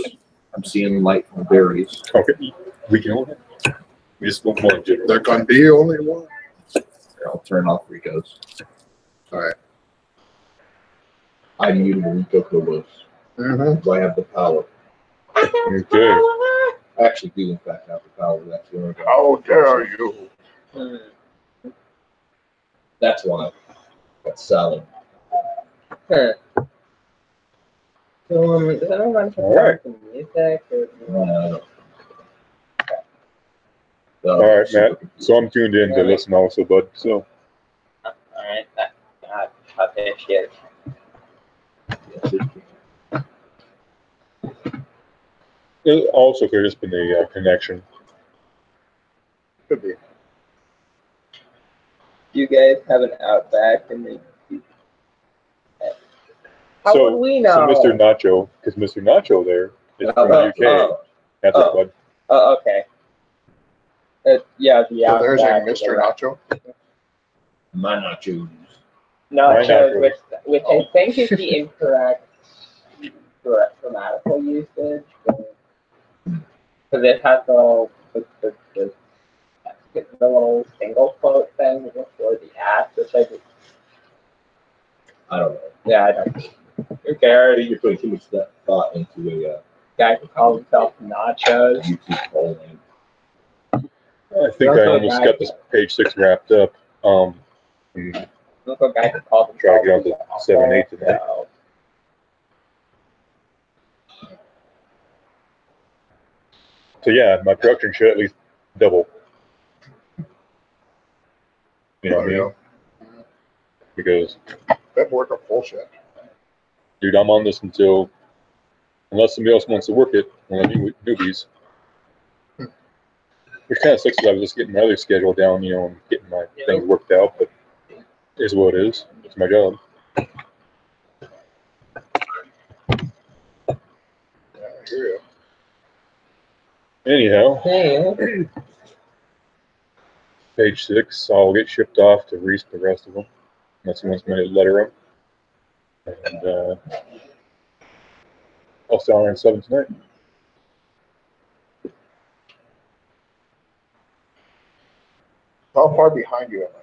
I'm seeing light from Barry's. Okay, we can hold it. We just want more general. There can be only one. Here, I'll turn off Rico's. All right. I muted Rico Cobos. Mm-hmm. So I have the power. Okay. I actually do, in fact, have the power. That's the only thing. How dare you? That's why. That's solid. Huh. So, does anyone All right. some music? Or... All right, Matt. So I'm tuned in to listen also, bud. So Alright, I'll finish it. it also could have just been the connection. Could be. You guys have an Outback and they. How So- would we So know? Mr. Nacho, because Mr. Nacho there is from the UK. That's Oh. right, bud. Oh, okay. Yeah, the So there's a Outback. Mr. Nacho. My nachos. Nachos, Nachos. which I think is the incorrect grammatical usage, because it has the little single quote thing before the at, which I don't know. yeah, I don't. Who I cares? think you're putting too much thought into a Guy who calls himself Nachos. YouTube poll name. I think I almost got this page 6 wrapped up. And Look, a guy who calls himself. try to get on to 7-8 tonight. So, So yeah, my production should at least double. You know what I mean? Because That work a full shift. dude, I'm on this until unless somebody else wants to work it, one of the newbies. Which kind of sucks because I was just getting my other schedule down, you know, and getting my things worked out, but it is what it is. It's my job. Yeah, I hear you. Anyhow, hey, page 6, I'll get shipped off to Reese the rest of them. Unless he wants me to letter them. And I'll stay on 7 tonight. How far behind you am I?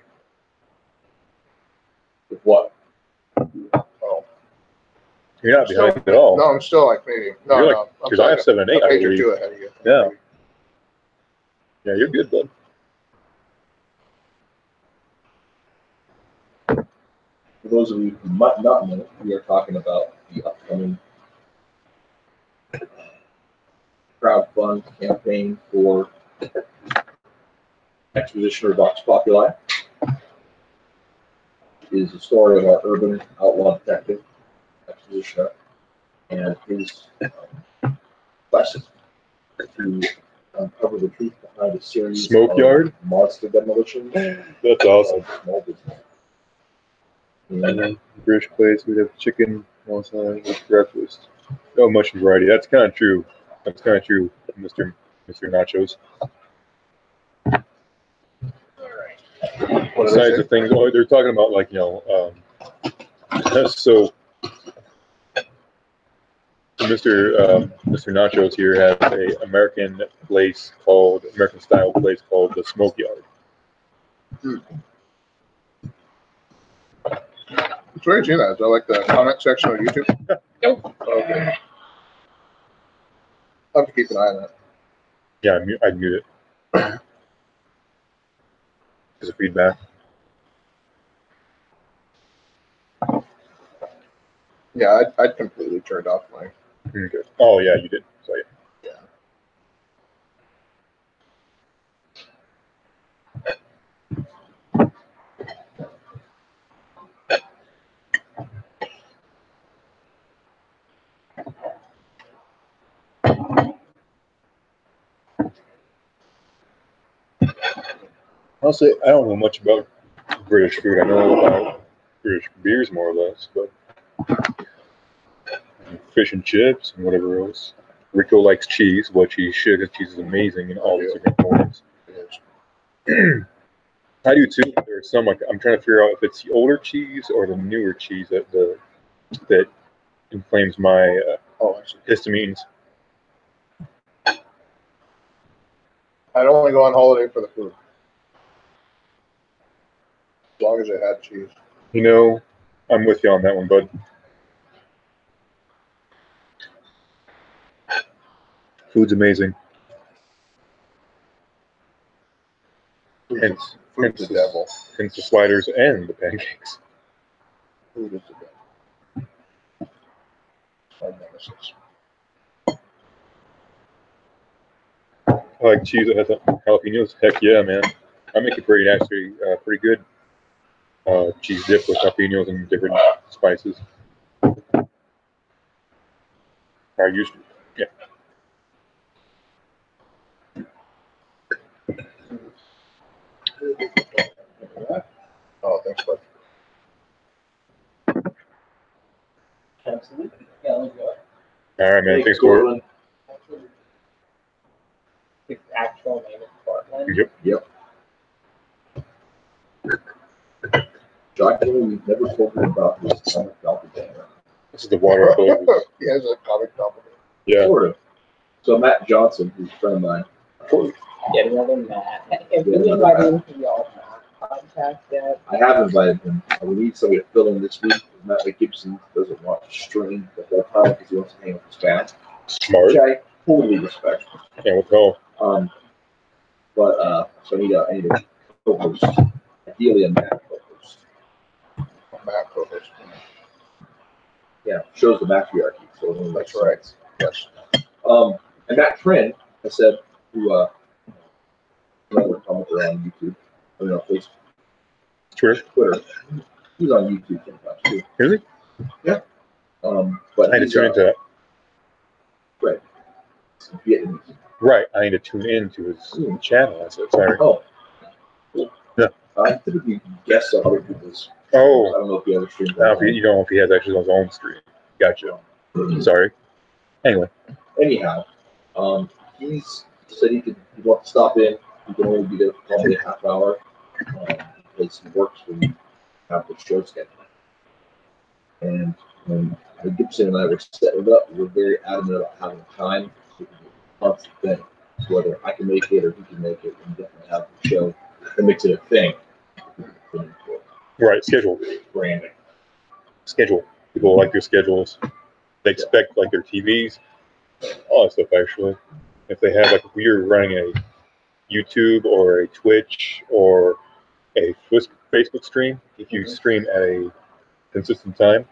With what? Oh. You're not behind at all. No, I'm still like maybe. No, You're no. I'm Because I have 7 and 8, a I page or believe. two ahead of you. Yeah. Yeah, you're good, bud. For those of you who might not know, we are talking about the upcoming crowdfund campaign for Expositioner Vox Populi. It is the story of our urban outlaw detective, Expositioner, and his quest to uncover the truth behind a series Smoke of yard? monster demolitions. That's awesome. of small business. And And then British place, we have chicken one side with breakfast. No much variety. That's kind of true. That's kind of true, Mr. Nachos. What did I Besides say? the things, oh, they're talking about like, you know, so Mr. Nachos here has a American style place called the Smoke Yard. It's where you know. Is that like the comment section on YouTube? Nope. Okay. I'll have to keep an eye on that. Yeah, I'd mute it. Because of feedback. Yeah, I'd completely turned off my. Okay. Oh yeah, you did. So yeah. I'll say I don't know much about British food. I know about British beers more or less, but fish and chips and whatever else. Rico likes cheese. What cheese should, because cheese is amazing in all its different forms. I do too. There's some like I'm trying to figure out if it's the older cheese or the newer cheese that inflames my histamines. I'd only go on holiday for the food. As long as it had cheese. You know, I'm with you on that one, bud. Food's amazing. Hence Food's the devil. Hence the sliders and the pancakes. Food is the devil. My nemesis. I like cheese that has jalapenos. Heck yeah, man. I make a pretty actually pretty good cheese dip with jalapenos and different spices. I used to, yeah. Oh, thanks, bud. Absolutely. Yeah, let's go. All right, man. Thanks, Gordon. His actual name is Portland. Yep. Shockingly, we've never spoken about this comic doppelganger. This is the water. I believe. He has a comic doppelganger. Yeah. Sort of. So Matt Johnson, who's a friend of mine, Get another Matt. If Get you another invite him to the All Matt podcast yet, I have invited him. We need somebody to fill in this week. Matt Gibson doesn't want to stream the whole time because he wants to hang with his fans, Smart. which I totally respect. Yeah, what the hell? So I need a co-host, ideally a Matt co-host. Matt co-host. Yeah, shows the matriarchy. So it only That's makes right. sense. And that friend, I said, who another commenter on YouTube, I mean on Facebook, Twitter, he's on YouTube sometimes too. Really? Yeah. But I need to tune into that. right. Vietnamese. Right. I need to tune into his channel. I said, sorry. Oh. Cool. Yeah. I typically guess on other people's. Oh. I don't know if he ever streams. I don't know if you don't know if he has actually his own stream. Gotcha. Sorry. Anyway. Anyhow, he's said he wants to stop in. He can only be there for probably a half hour. Because he works when we have the show scheduled. And when Gibson and I were setting it up, we were very adamant about having time to do a constant thing. So whether I can make it or he can make it, we definitely have the show that makes it a thing. Right. Schedule. Branding. Schedule. People like their schedules. They expect like their TVs. All that stuff actually. If they have like if you're running a YouTube or a Twitch or a Facebook stream, if you stream at a consistent time,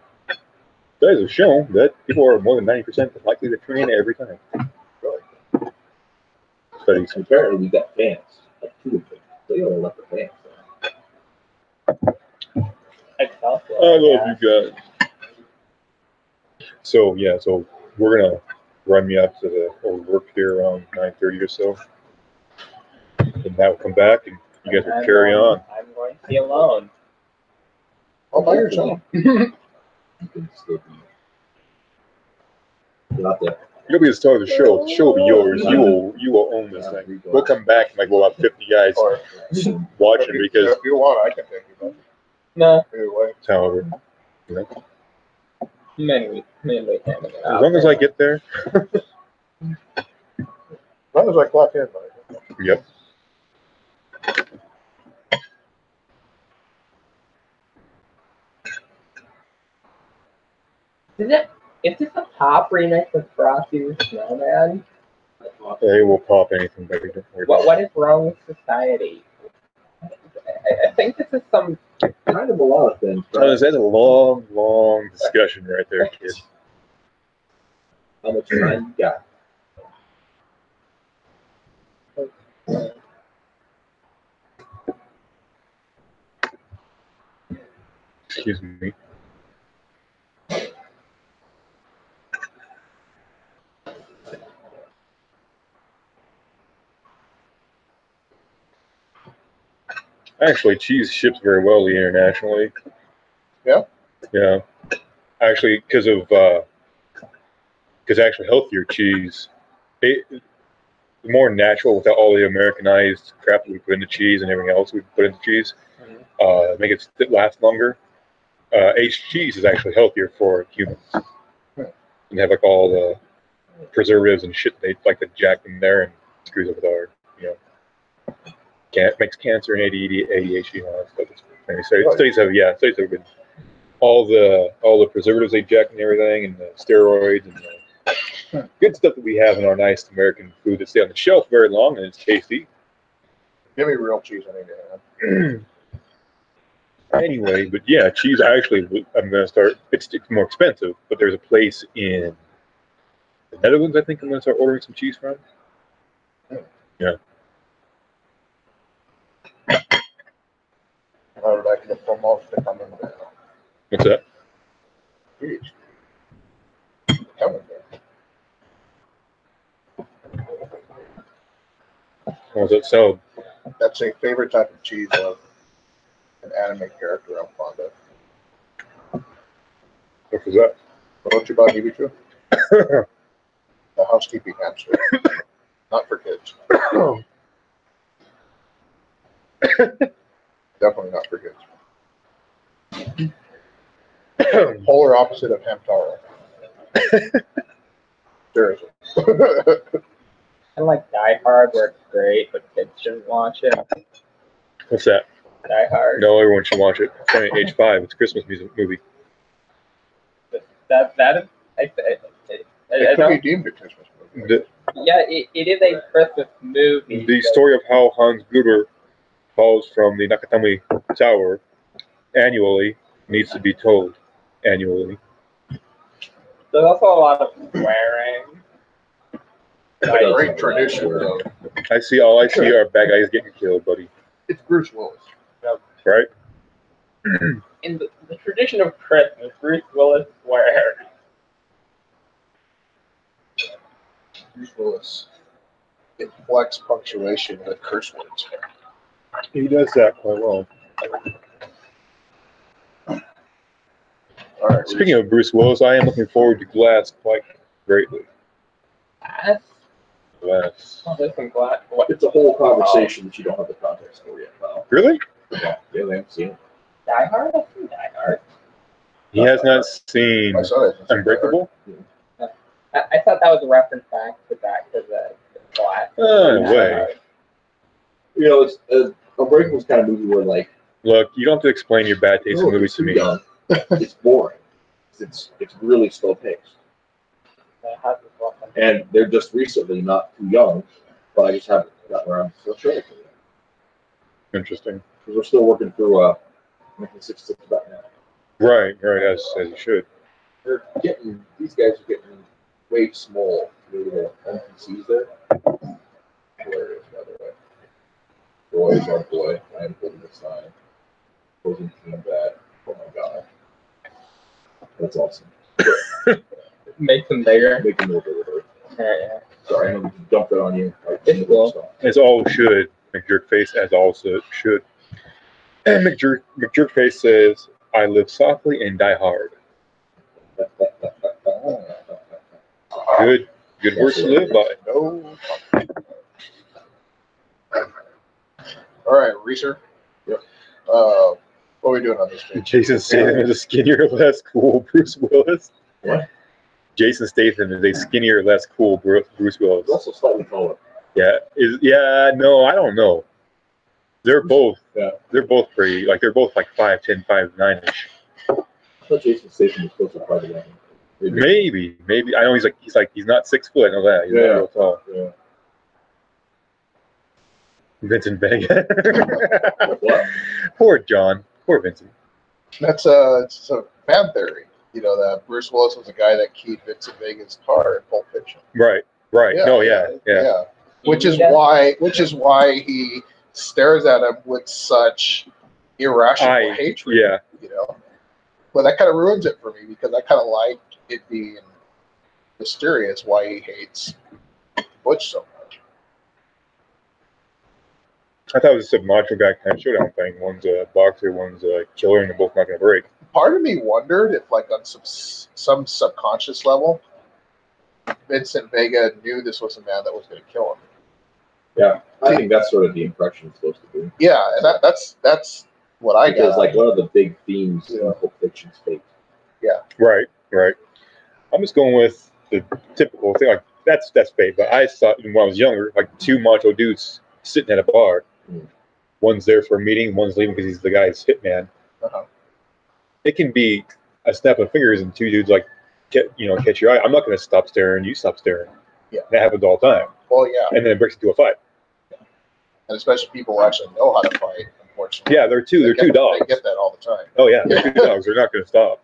studies have shown that people are more than 90% likely to tune in every time. Really. Studies. And apparently we got fans. Like two of them. They don't let the fans down. Excelsior. I love you guys. So yeah, so we're gonna run me up to the old work here around 9:30 or so, and now we'll come back and you guys will carry on. I'm going to be alone. All by yourself. You can still be. Not that. You'll be the star of the show. The show will be yours. You will own this thing. We'll come back and like we'll have 50 guys Or watching because if you want, I can take you back. No, Either way. however, you know, mainly handing it as out. long as I get there. As long as I clock in, buddy. Yep. Is this a pop remix of Frosty the Snowman? They will pop anything, baby. Don't worry about What is wrong with society? I think this is some. Kind of a lot of things. it. That's a long, long discussion right there, kid. How much time you got? Excuse me. Actually, cheese ships very well internationally. Yeah? Yeah. Actually, because actually healthier cheese, the more natural without all the Americanized crap that we put into cheese and everything else we put into cheese, make it last longer. Aged cheese is actually healthier for humans. And have like all the preservatives and shit they like to jack in there and screws up with our, makes cancer and ADHD and all that stuff. Anyway, studies have been all the preservatives they jack and everything, and the steroids and the good stuff that we have in our nice American food that stay on the shelf very long and it's tasty. Give me real cheese. I need to have. Anyway, but yeah, cheese actually, I'm gonna start. It's more expensive, but there's a place in the Netherlands. I think I'm gonna start ordering some cheese from. Yeah. I would like to promote the coming there. What's that? Cheese. Coming there. What was it? So That's a favorite type of cheese of an anime character I'm fond of. what was that? Orochiba Hibichu, the housekeeping hamster. Not for kids. Definitely not for kids. Polar opposite of Hamtaro. Seriously. I like Die Hard, where it's great, but kids shouldn't watch it. What's that? Die Hard. No, everyone should watch it. It's only age 5. It's a Christmas movie. That is, I It could don't. be deemed a Christmas movie. Yeah, it is a Christmas movie. The story of how Hans Gruber falls from the Nakatomi Tower annually needs to be told annually. There's also a lot of swearing. It's a great tradition, though. All I see are bad guys getting killed, buddy. It's Bruce Willis. Right? In the tradition of Christmas, Bruce Willis swears. Bruce Willis inflects punctuation with curse words. He does that quite well. All right. Speaking of Bruce Willis, I am looking forward to Glass quite greatly. Glass. Oh, there's some glass. What? It's a whole conversation that you don't have the context for yet, pal. Really? Yeah, they haven't seen it. Die Hard? I've seen Die Hard. He has not seen I saw it. Unbreakable? I thought that was a reference back to the glass. Oh, no way. You know, it's Unbreakable's kind of movie where like Look, you don't have to explain your bad taste in movies it's to too me. young. It's boring. It's really slow paced, and they're just recently not too young, but I just haven't gotten around to showing it to them Interesting. because we're still working through 1966 about now. Right, as you should. These guys are getting way small. Little NPCs there. Hilarious, by the way. Boys are boy. I am putting this sign. Opposing team bad. Oh my god. That's awesome. Make them bigger. Make them over. Yeah. Sorry, I know we dumped it on you. It's cool. As all should. McJerkface as also should. And McJerkface says, I live softly and die hard. Good words to live by. No. All right, Reeser. Yep. What are we doing on this page? Jason Statham is a skinnier, less cool Bruce Willis. What? Jason Statham is a skinnier, less cool Bruce Willis. He's also slightly taller. No, I don't know. They're both pretty, they're both 5'10", 5'9"-ish. I thought Jason Statham was supposed to probably that. Maybe. I know he's not 6 foot. I know that. He's not real tall. Yeah. Vincent Vega. What? Poor John. Poor Vincent. It's a fan theory. You know that Bruce Willis was the guy that keyed Vincent Vega's car in Pulp Fiction. Right. Yeah. Which is why he stares at him with such irrational hatred. Yeah. You know, but that kind of ruins it for me because I kind of like it being mysterious why he hates Butch so much. I thought it was just a macho guy kind of showdown thing. One's a boxer, one's a killer, and they're both not going to break. Part of me wondered if, like, on some subconscious level, Vincent Vega knew this was a man that was going to kill him. Yeah, I think that's sort of the impression it's supposed to be. Yeah, and that's what I Because got. like one of the big themes in Pulp Fiction is fate. Right. I'm just going with the typical thing. Like that's fake. But I thought when I was younger, like two macho dudes sitting at a bar. One's there for a meeting, one's leaving because he's the guy's hitman. Uh-huh. It can be a snap of fingers and two dudes like catch your eye. I'm not going to stop staring. You stop staring. Yeah. That happens all the time. Well, yeah, And then it breaks into a fight. and especially people who actually know how to fight. Unfortunately, Yeah, they're two dogs. They get that all the time. Oh yeah, they're two dogs. They're not going to stop.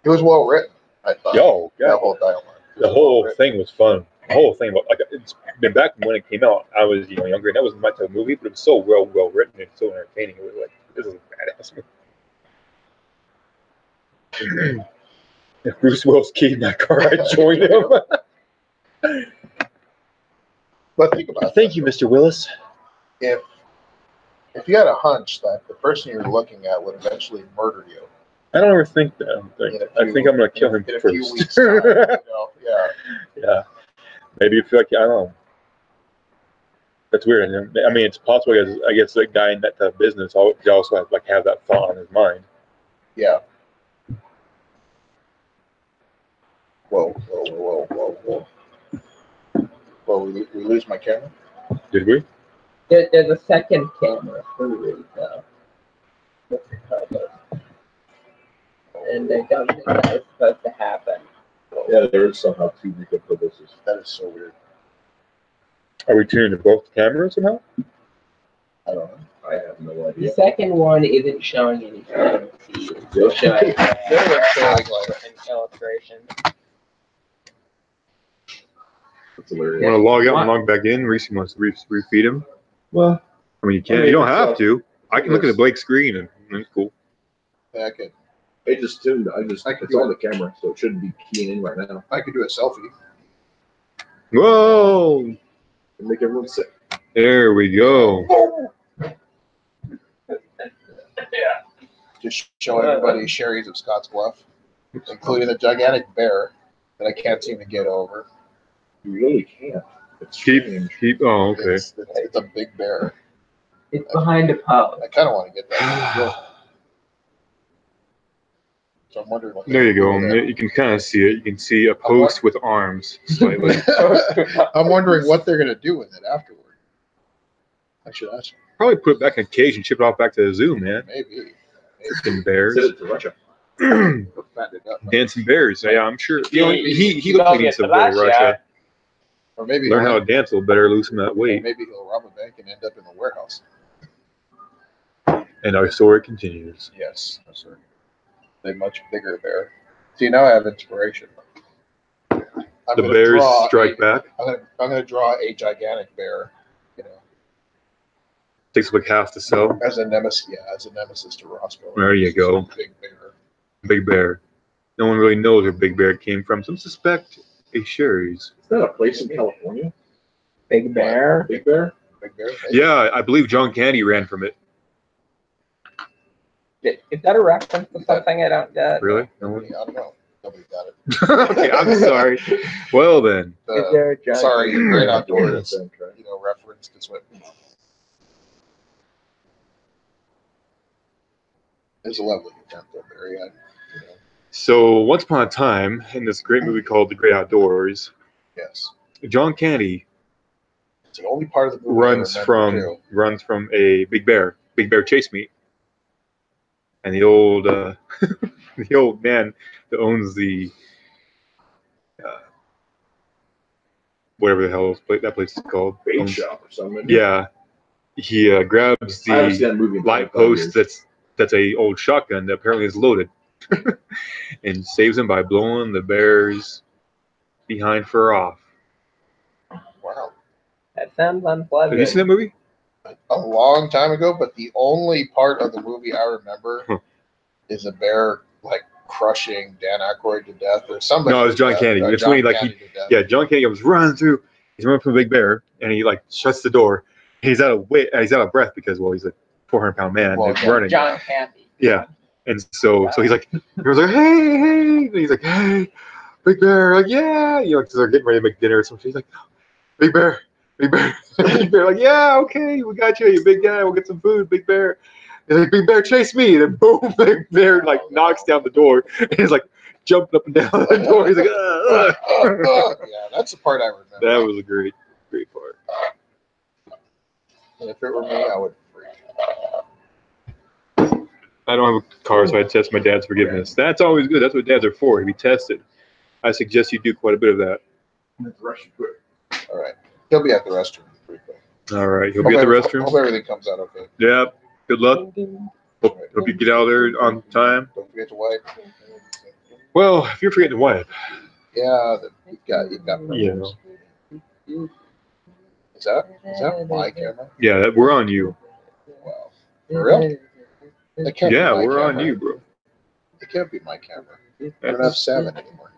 It was well written, I thought. Yo, yeah. That whole dialogue. It The was whole well written. thing was fun. The whole thing, like it's been back when it came out. I was younger, and that wasn't my type of movie, but it was so well written and so entertaining. It was like this is a badass movie. If Bruce Willis keyed in that car, I'd join him. But think about Thank you, Mr. Willis. if you had a hunch that the person you're looking at would eventually murder you. I don't ever think that. I think I'm going to kill him in a few first. weeks' time, yeah. Yeah. Maybe if like I don't know. That's weird. I mean, it's possible. I guess that guy in that type of business also have that thought on his mind. Yeah. Whoa. Well, we lose my camera? Did we? There's a second camera through it, and I don't think that was supposed to happen. Yeah, there is somehow two Rico purposes. That is so weird. Are we tuning to both cameras somehow? I don't know. I have no The idea. second one isn't showing anything. It's showing an illustration. That's hilarious. You want to log out and log back in? Reese wants to refeed him. Well, I mean, you can. I mean, You don't it's, have to. I can look at the blank screen and it's cool. Yeah, I could it's on the camera, so it shouldn't be keying in right now. do a selfie. Whoa! And make everyone sick. There we go. Just show everybody Sherry's of Scotts Bluff, including the gigantic bear that I can't seem to get over. You really can't. It's Keep. strange. Oh, okay. It's a big bear. It's behind a post. I kind of want to get that. So I'm wondering what. There you go. You can kind of see it. You can see a post with arms slightly. I'm wondering what they're gonna do with it afterward. I should ask. Probably put it back in a cage and ship it off back to the zoo, man. Maybe. Some bears. Send it to Russia. Fatten it up. Dancing bears. Yeah, I'm sure. He You looked don't like he needs get to the go to last Russia. Or maybe Learn how to dance a little better, loosen that weight. maybe he'll rob a bank and end up in the warehouse. And our story continues. Yes, that's right. A much bigger bear. See, now I have inspiration. I'm The gonna bears draw strike back. I'm gonna draw a gigantic bear, Takes like half the cell. as a nemesis. Yeah, as a nemesis to Roscoe. There you go. Big bear. Big bear. No one really knows where Big Bear came from. Some suspect a Sherry's. Is that a place in California? Big bear. Big Bear? Big bear. Yeah, I believe John Candy ran from it. Is that a reference to something I don't get? Really? No Nobody, one? I don't know. Nobody got it. Okay, I'm sorry. Well then. Is there a giant? Sorry, Great Outdoors. That's right. Referenced is what. It's a lovely attempt, though, Barry. So once upon a time, in this great movie called The Great Outdoors, Yes. John Candy It's the only part of the movie I remember, too. runs from a big bear chase meet, and the old the old man that owns the whatever the hell that place is called. Bait shop or something. Yeah, he grabs I haven't the seen that movie in light 25 post years. that's a old shotgun that apparently is loaded, and saves him by blowing the bear's behind fur off. Wow. That sounds unpleasant. Have you seen that movie? A long time ago, but the only part of the movie I remember is a bear like crushing Dan Aykroyd to death or somebody. No, it was John Candy. It's when he, like, Candy to death. Yeah, John Candy comes running through. He's running from a big bear, and he like shuts the door, he's out of weight. He's out of breath because well, he's a 400-pound man Well, that's yeah. running. John Candy. Yeah, and so he's like, he was like, hey, hey, and he's like, hey, Big Bear, like yeah, you know, because they're getting ready to make dinner or something. He's like, Big Bear, Big Bear, Big Bear, like yeah, okay, we got you, you big guy, we'll get some food, Big Bear. And like, Big Bear, chase me, and then boom, Big Bear like knocks down the door, and he's like jumping up and down the door. He's like, Yeah, that's the part I remember. that was a great part. If it were me, I would freak. I don't have a car, so I test my dad's forgiveness. That's always good. That's what dads are for, to be tested. I suggest you do quite a bit of that. All right. He'll be at the restroom pretty quick. All right, you'll be at the Hope restroom. everything comes out okay. Yeah. Good luck. Hope you get out of there on time. Don't forget to wipe. Well, if you're forgetting to wipe, Yeah, you've got you problems. know. Is that my camera? Yeah, we're on you. Wow. For real? It can't be Yeah, my we're on camera. you, bro. It can't be my camera. I don't have 7 anymore.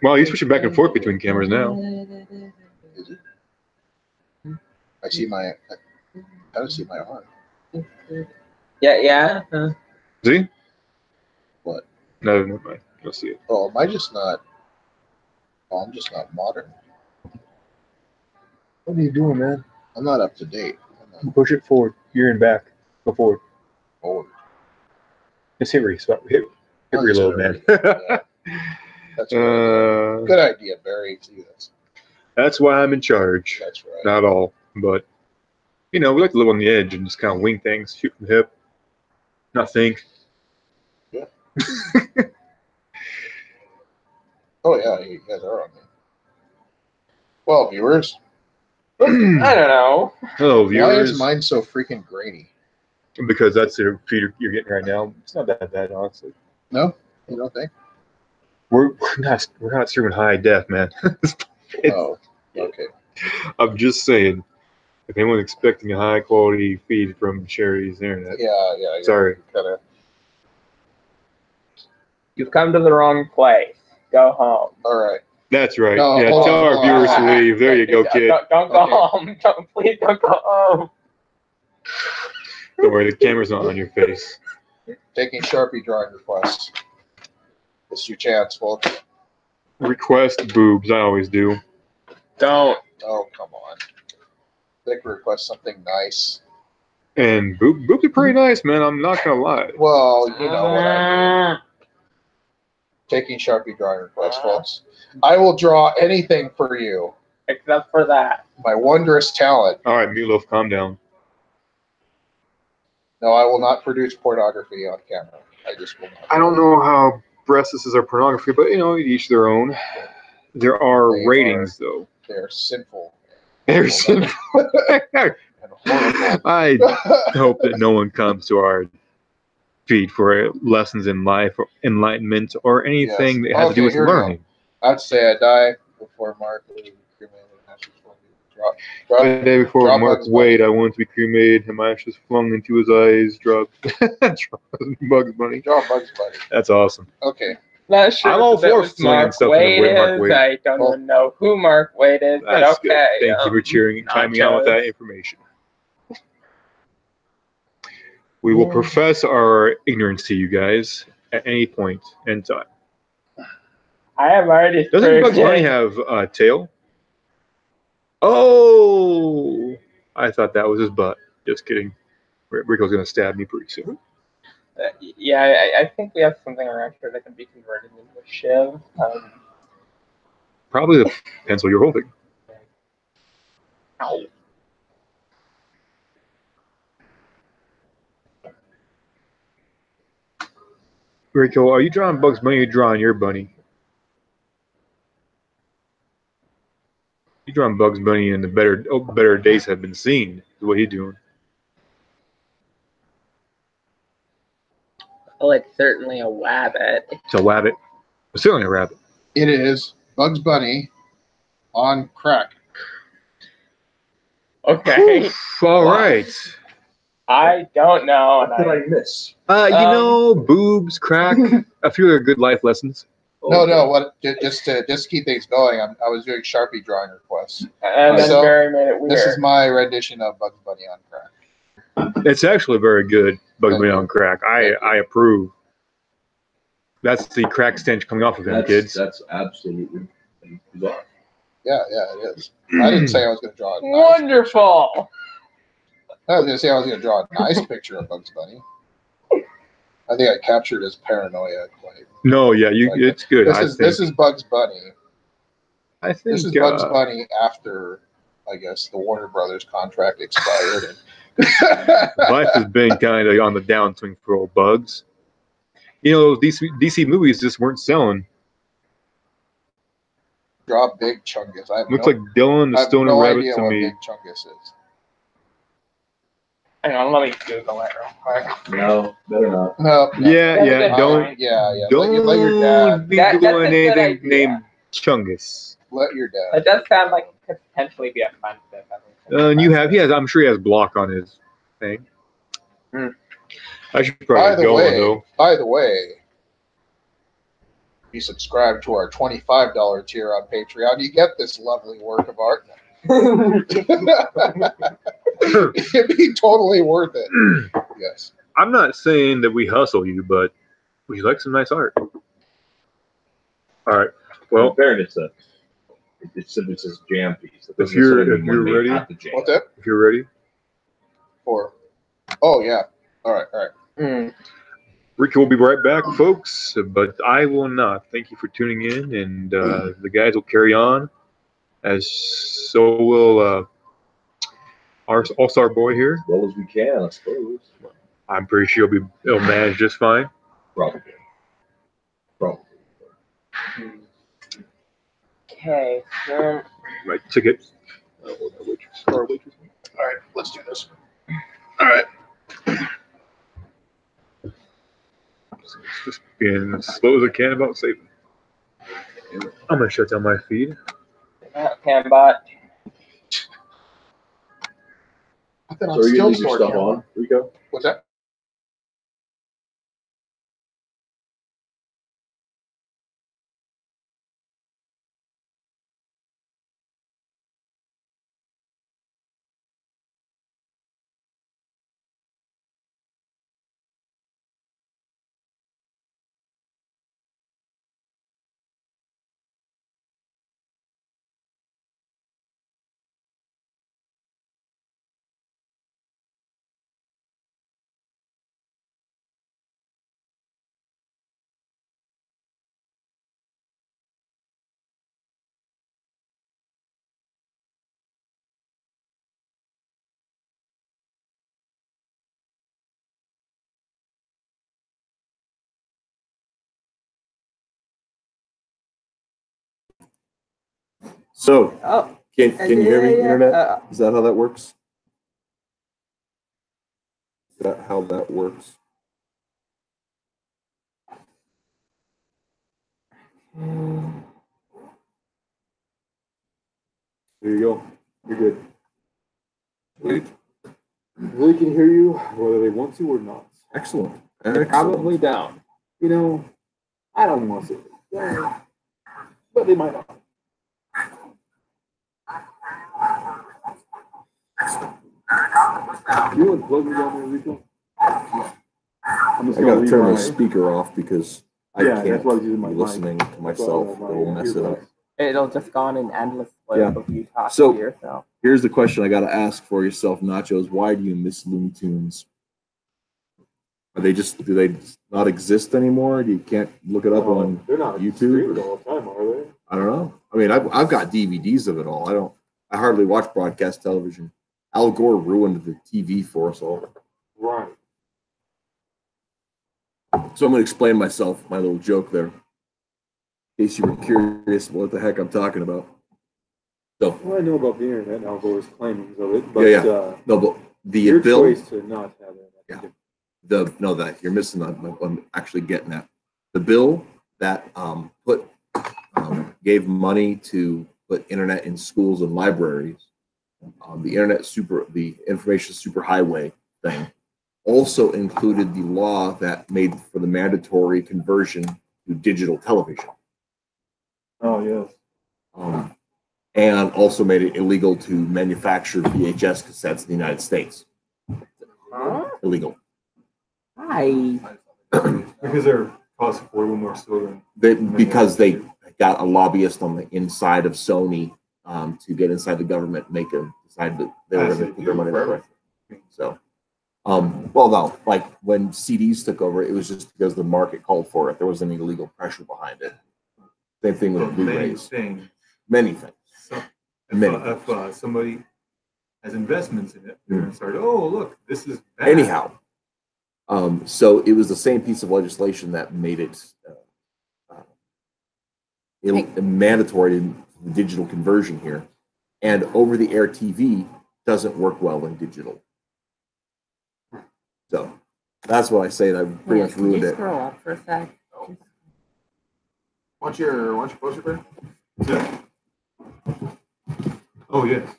Well, you're switching back and forth between cameras now. Is it? I see my. I don't see my arm. Yeah. See? What? No, never mind. You'll see it. Oh, am I just not? Oh, I'm just not modern. What are you doing, man? I'm not up to date. I'm not Push it forward. You're in back. Go forward. forward. Just hit reload, man. Yeah, that's right. Good idea, Barry. See this. That's why I'm in charge. That's right. Not all, but you know, we like to live on the edge and just kind of wing things, shoot from the hip, not think. Yeah. Oh yeah, you guys are on there. Well, viewers, I don't know. Hello, why viewers. is mine so freaking grainy? Because that's the feed you're getting right now. It's not that bad, honestly. No, you don't think? We're not streaming high def, man. Oh, okay. I'm just saying, if anyone's expecting a high quality feed from Sherry's internet, Yeah. sorry. Kinda. You've come to the wrong place. Go home. All right. That's right. No, yeah, hold tell on, our hold viewers on. to leave. There you go, kid. Don't go Okay. home. Please don't go home. Don't worry, the camera's not on your face. Taking Sharpie drawing requests. It's your chance, folks. Request boobs, I always do. Don't. Oh, come on. They can request something nice. And boobs are pretty nice, man. I'm not gonna lie. Well, you know what I mean. Taking Sharpie drawing requests, folks. I will draw anything for you. Except for that. My wondrous talent. All right, Meatloaf, calm down. No, I will not produce pornography on camera. I just will not. I don't know how breasts are pornography, but you know, each their own. There are They ratings, though. They're sinful There's and horrible. I hope that no one comes to our feed for lessons in life or enlightenment or anything Yes. that has to do Okay, with here we go. learning. I'd say I die before Mark was cremated. The day before Drop Mark Bugs Wade, I wanted to be cremated, and my ashes flung into his eyes. Drop Bugs Bunny. Draw Bugs Bunny. That's awesome. Okay. Not sure I'm all if that for was slinging Mark stuff in the Wade way Mark is. Wade. I don't even know who Mark Wade is, but That's good. okay. Thank you for cheering and chiming out with that information. We will profess our ignorance to you guys at any point in time. I have already Doesn't Bugs Bunny forget- have a tail? Oh, I thought that was his butt. Just kidding. Rico's gonna stab me pretty soon. Yeah, I think we have something around here that can be converted into a shiv. Probably the pencil you're holding. Ow. Rico, are you drawing Bugs Bunny or are you drawing your bunny? You drawing Bugs Bunny and the better days have been seen. Is what he's doing. Well, it's certainly a wabbit. It's a rabbit. It's certainly a rabbit. It is Bugs Bunny on crack. Okay. All right. I don't know. And What did I miss? You know, boobs, crack, a few other good life lessons. No. What? Just to keep things going, I was doing Sharpie drawing requests. And then So, Barry made it weird. This is my rendition of Bugs Bunny on crack. It's actually very good, Bugs Bunny on crack. I approve. That's the crack stench coming off of him, kids. That's absolutely bizarre. Yeah, it is. I didn't say I was going to draw it. Wonderful. I was going to say I was going to draw a nice picture of Bugs Bunny. I think I captured his paranoia quite. No, yeah, it's good. This is Bugs Bunny. I think This is Bugs Bunny after, I guess, the Warner Brothers contract expired. Life has been kind of on the downswing for old Bugs. You know, DC movies just weren't selling. Draw Big Chungus. Looks like Dylan the Stoner Rabbit to me. Big Chungus is. Hang on, let me Google it real quick. No, better not. No. Yeah, don't. Yeah. Don't Let your dad. be That's doing a good anything idea. named Chungus. Let your dad. It does sound like it could potentially be a fun fit. And I'm sure he has block on his thing. I should probably go though. By the way, if you subscribe to our $25 tier on Patreon, you get this lovely work of art. It'd be totally worth it. Yes. I'm not saying that we hustle you, but we like some nice art. All right. Well, in fairness, it simply says jam piece. If you're ready, What's that? If you're ready. Oh yeah. All right. Ricky will be right back, folks, but I will not. Thank you for tuning in, and the guys will carry on, as so will our all-star boy here. As well as we can, I suppose. I'm pretty sure he'll manage just fine. Probably. Okay. Right, ticket. All right. Let's do this. All right. Just being as slow as I can about saving. I'm gonna shut down my feed. Cambot. So are you gonna leave your stuff on, Rico? What's that? So, Oh. can you hear me, Yeah. Internet? Is that how that works? Is that how that works? There you go. You're good. Wait. They can hear you whether they want to or not. Excellent. They're probably down. You know, I don't want to say that, but they might not. You want plug me down there, Rico? I gotta turn my speaker off because I can't be listening to myself. It will mess it up. It'll just go on an endless loop of you talking So- to yourself. Here's the question I gotta ask for yourself, Nachos. Why do you miss Looney Tunes? Do they not exist anymore? You can't look it up on YouTube? all the time, are they? I don't know. I mean, I've got DVDs of it all. I hardly watch broadcast television. Al Gore ruined the TV for us all. Right. So I'm going to explain myself, my little joke there, in case you were curious what the heck I'm talking about. So, Well, I know about the internet and Al Gore's claimings of it, but no, but the your bill, choice to not have it. that you're missing that. I'm actually getting at the bill that gave money to put internet in schools and libraries. The information superhighway thing also included the law that made for the mandatory conversion to digital television. Oh, yes. And also made it illegal to manufacture VHS cassettes in the United States. Huh? Illegal. Why? Because they're cost affordable more so than. Because they got a lobbyist on the inside of Sony to get inside the government, make them decide that they were going to put their money that way. So, well, no, like when CDs took over, it was just because the market called for it. There wasn't any legal pressure behind it. Same thing with Blu-rays. Many things. If somebody has investments in it, they're going to start, oh, look, this is bad. Anyhow, so it was the same piece of legislation that made it mandatory in the digital conversion here. And over-the-air TV doesn't work well in digital. So that's why I say that pretty much ruined it. Scroll up for a sec. Want your poster, Brad? Yeah. Oh, yes.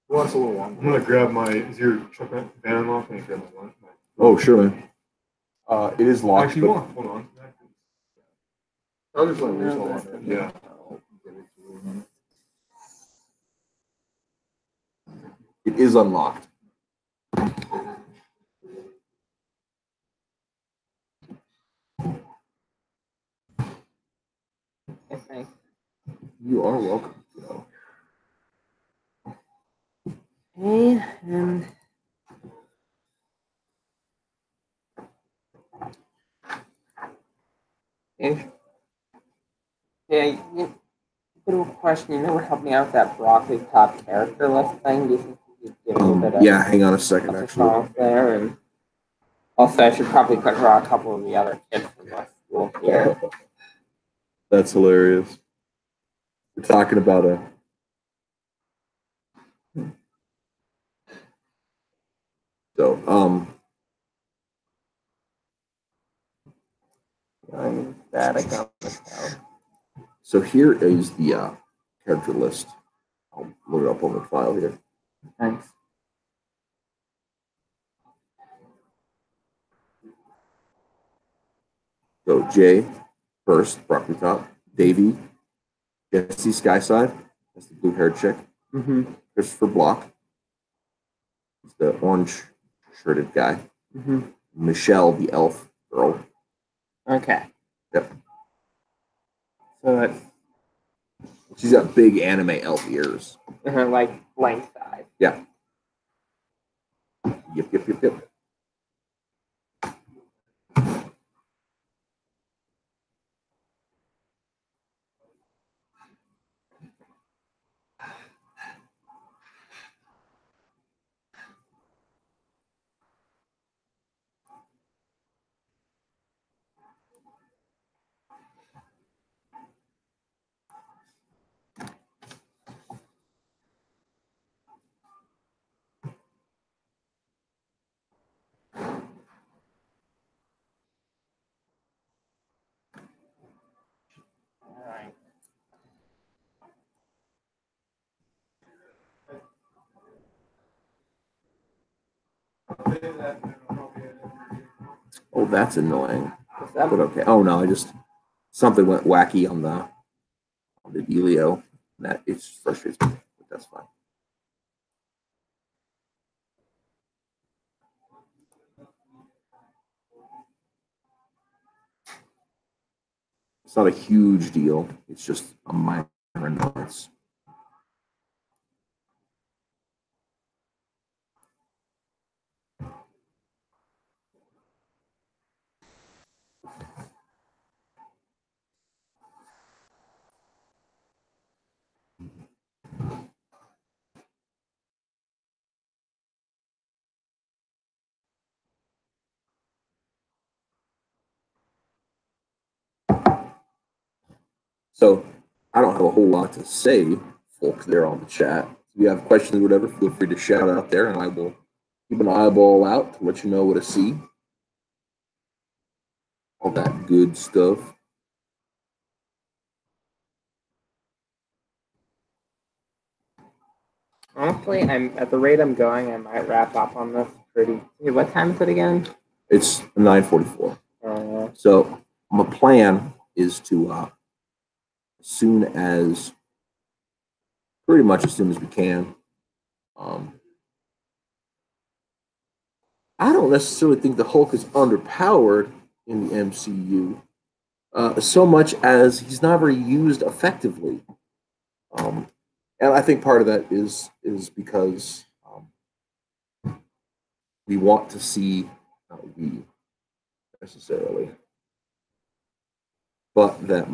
Well, that's a little long. I'm going to grab my, is your truck van unlocked? Let me grab my one. Oh, sure, man. It is locked. Actually, hold on. I'll just let it hold on. Yeah. It is unlocked. Okay. You are welcome. Okay, and yeah, bit of a question. You never helped me out with that broccoli top character list thing. Do you think you could give a little bit of Yeah, hang on a second, of actually. songs there? And also, I should probably draw a couple of the other kids from my school here. That's hilarious. We're talking about a. So, I'm static on this now. so here is the character list. I'll load it up on the file here. Thanks. So Jay first, broccoli top. Davey, Jesse Skyside, that's the blue-haired chick. Mm-hmm. Christopher Block, he's the orange-shirted guy. Mm-hmm. Michelle, the elf girl. Okay. Yep. So that's She's got big anime elf ears. like lengthside. Yeah. Yep. All right. Oh, that's annoying. What's that? But okay. Oh no, something went wacky on the Delio. That it frustrates me, but that's fine. It's not a huge deal. It's just a minor annoyance. So I don't have a whole lot to say, folks, there on the chat. If you have questions or whatever, feel free to shout out there, and I will keep an eyeball out to let you know what I see. All that good stuff. Honestly, I'm at the rate I'm going, I might wrap up on this pretty. Hey, what time is it again? It's 9:44. So my plan is to soon as, pretty much as soon as we can. I don't necessarily think the Hulk is underpowered in the MCU so much as he's not very used effectively. And I think part of that is because we want to see, not we necessarily, but that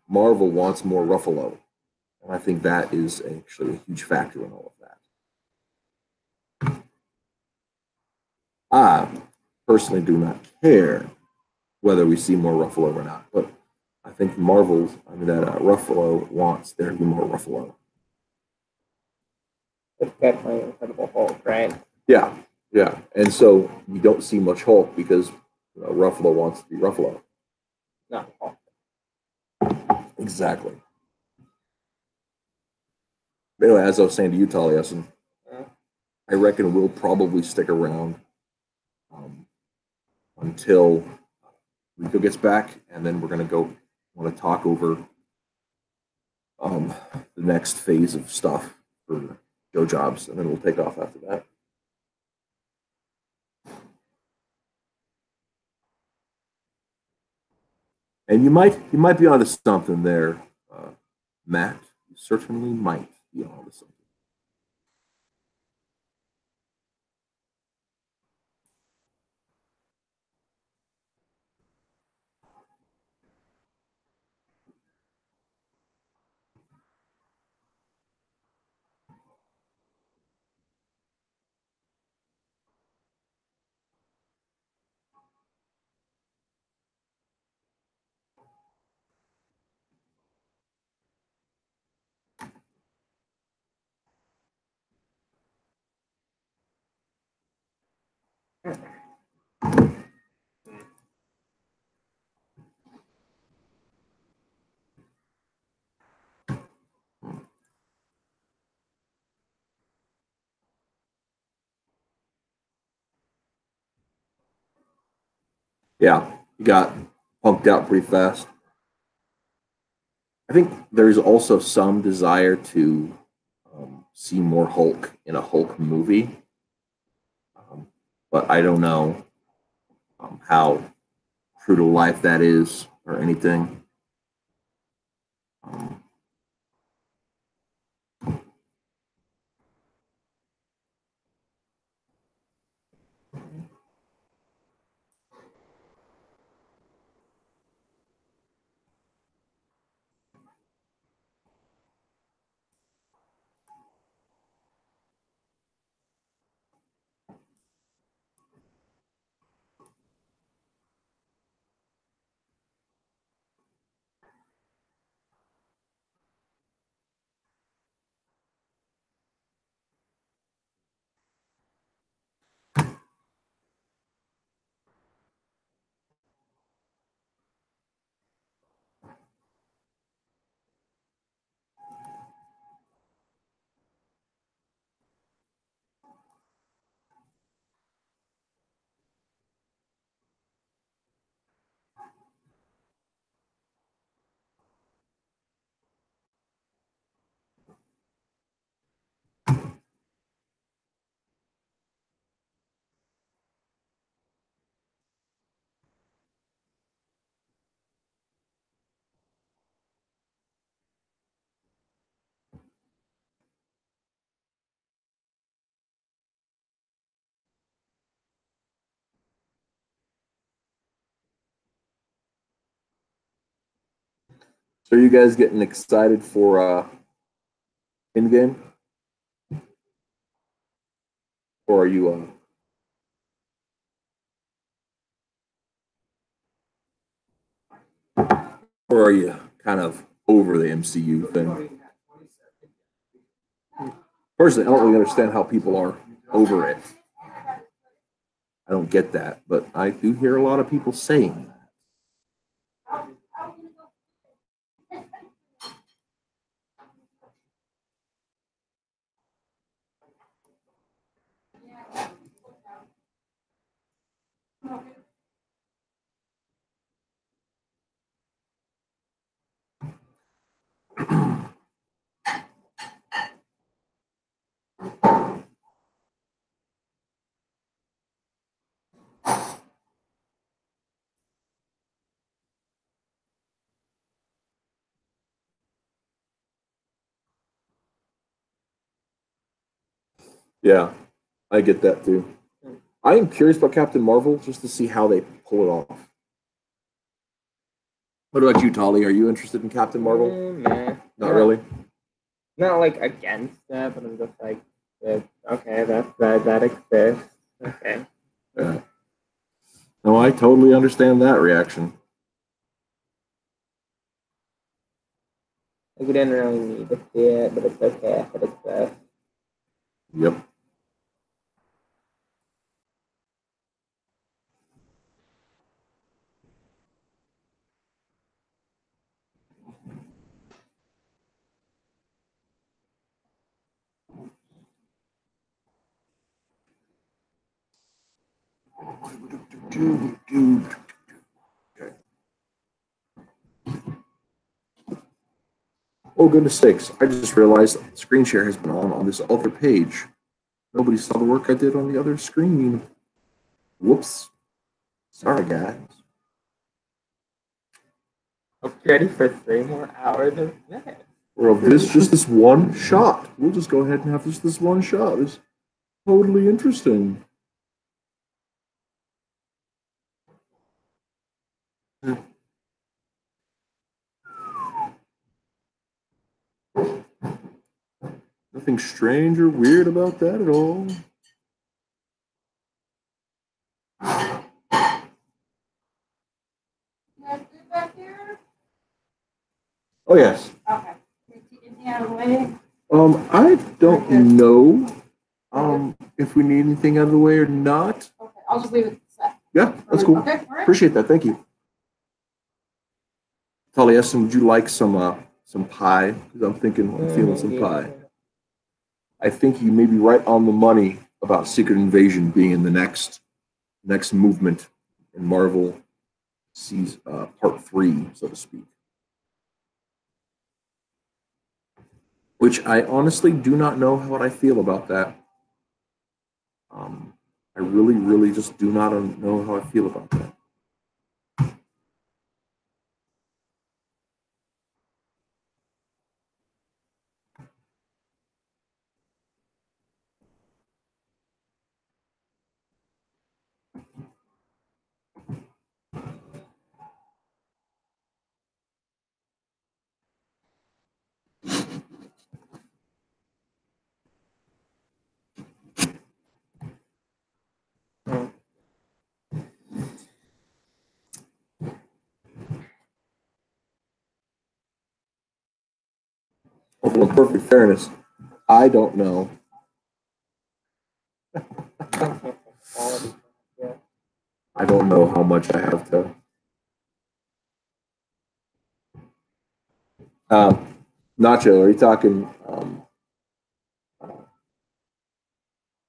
Marvel wants more Ruffalo. And I think that is actually a huge factor in all of that. I personally do not care whether we see more Ruffalo or not, but I think Ruffalo wants there to be more Ruffalo. It's definitely Incredible Hulk, right? Yeah, yeah. And so you don't see much Hulk because Ruffalo wants to be Ruffalo. Not Hulk. Exactly. Anyway, as I was saying to you, Taliesin, I reckon we'll probably stick around until Rico gets back, and then we're going to want to talk over the next phase of stuff for Joe Jobs, and then we'll take off after that. And you might be onto something there, Matt. You certainly might be onto something. Yeah, you got punked out pretty fast. I think there's also some desire to see more Hulk in a Hulk movie, but I don't know how true to life that is or anything. So, are you guys getting excited for Endgame, or are you? Or are you kind of over the MCU thing? Personally, I don't really understand how people are over it. I don't get that, but I do hear a lot of people saying that. Yeah, I get that too. I am curious about Captain Marvel just to see how they pull it off. What about you, Tolly? Are you interested in Captain Marvel? Nah. Not really. Not like against that, but I'm just like, okay, that exists. Okay. Yeah. No, I totally understand that reaction. Like, we didn't really need to see it, but it's okay if it exists. Yep. Okay. Oh, goodness sakes. I just realized screen share has been on this other page. Nobody saw the work I did on the other screen. Whoops. Sorry, guys. I'm ready for 3 more hours of this. Or of this, just this one shot. We'll just go ahead and have just this one shot. It's totally interesting. Nothing strange or weird about that at all. Oh, yes. Okay. Anything out of the way? I don't know if we need anything out of the way or not. Okay, I'll just leave it set. Yeah, that's cool. Okay, all right. Appreciate that. Thank you. Taliesin, would you like some pie? Because I'm feeling some pie. I think you may be right on the money about Secret Invasion being in the next movement in Marvel sees part 3, so to speak. Which I honestly do not know what I feel about that. I really, really just do not know how I feel about that. In perfect fairness, I don't know. I don't know how much I have to. Nacho, are you talking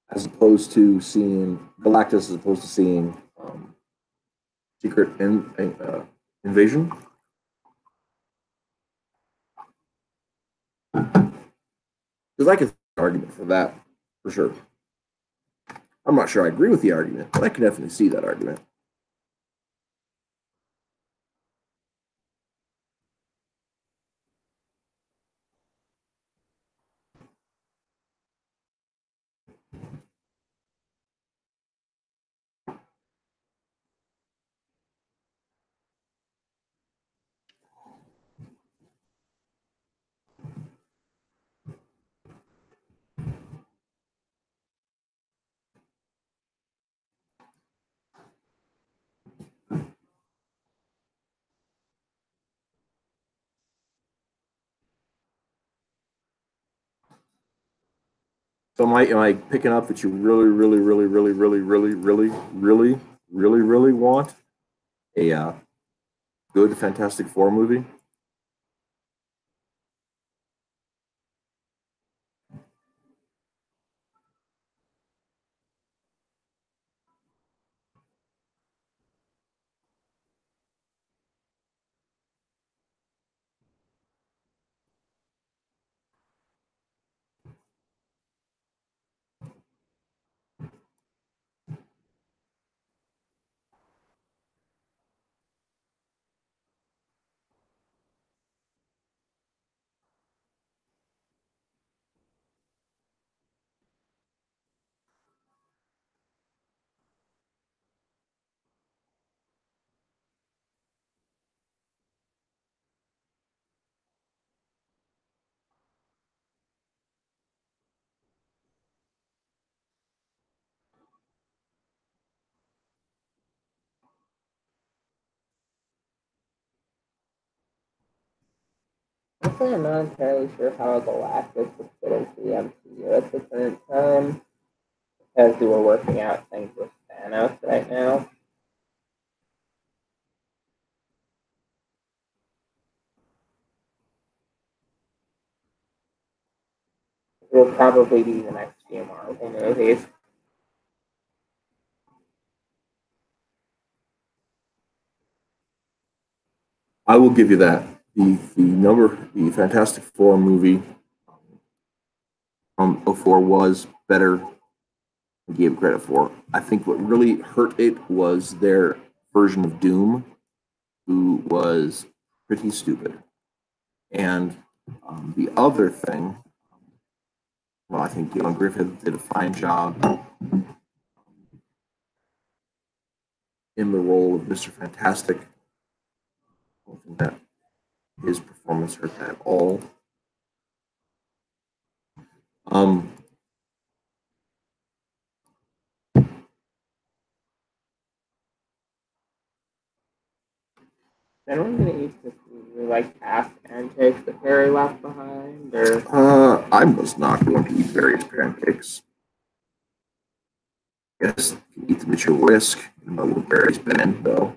as opposed to seeing Galactus as opposed to seeing Secret Invasion? Because I can see an argument for that, for sure. I'm not sure I agree with the argument, but I can definitely see that argument. So am I picking up that you really, really, really, really, really, really, really, really, really, really want a good Fantastic Four movie? Honestly, I'm not entirely sure how Galactus would fit into the MCU at the current time, because we were working out things with Thanos right now. It will probably be the next few Marvel movies. I will give you that. The Fantastic Four movie from '04 was better than I gave it credit for. I think what really hurt it was their version of Doom, who was pretty stupid. And the other thing, well, I think Dylan Griffith did a fine job in the role of Mr. Fantastic. I don't think that his performance hurt that at all. Um, Anyone gonna use this movie like past pancakes that Harry left behind, or I was not going to eat various pancakes. Guess you can eat them at your risk. You know what Barry's been in, though.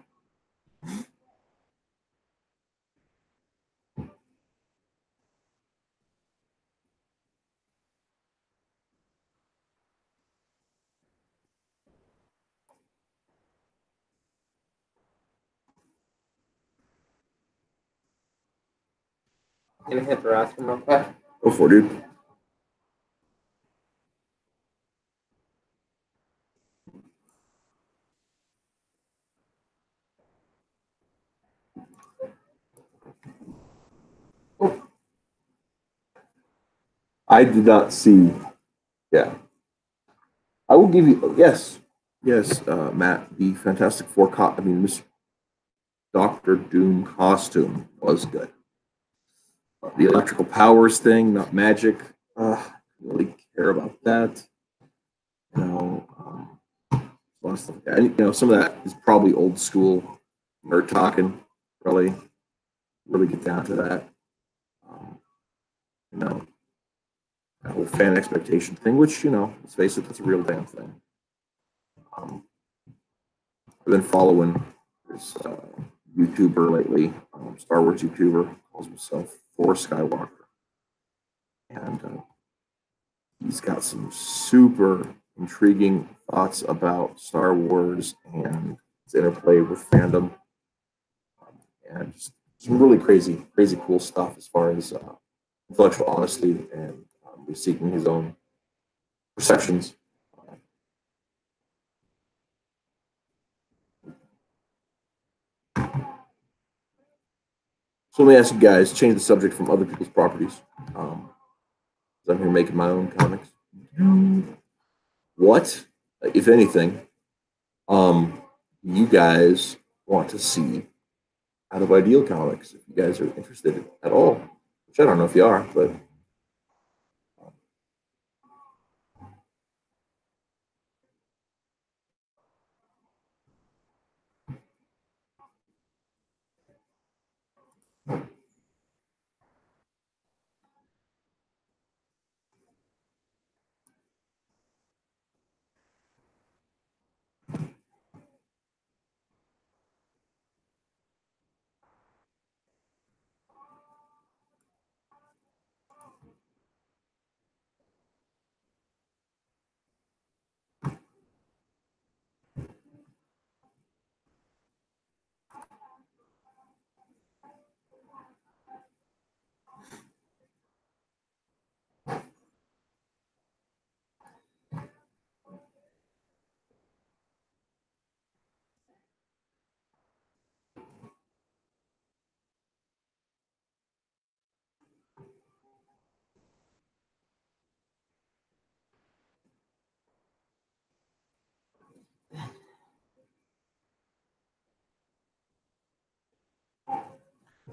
gonna hit the restroom real quick? Go for it, dude. I did not see. Yeah. I will give you. Yes. Yes, Matt. The Fantastic Four. Miss Doctor Doom costume was good. The electrical powers thing, not magic. Really care about that. You know, a lot of stuff like that. And, you know, some of that is probably old school nerd talking. Really get down to that. You know, that whole fan expectation thing, which, you know, let's face it, that's a real damn thing. I've been following this YouTuber lately, Star Wars YouTuber, calls himself Thor Skywalker. And he's got some super intriguing thoughts about Star Wars and its interplay with fandom. And just some really crazy cool stuff as far as intellectual honesty and seeking his own perceptions. So let me ask you guys, change the subject from other people's properties. I'm here making my own comics. What, if anything, you guys want to see out of Ideal Comics? If you guys are interested at all, which I don't know if you are, but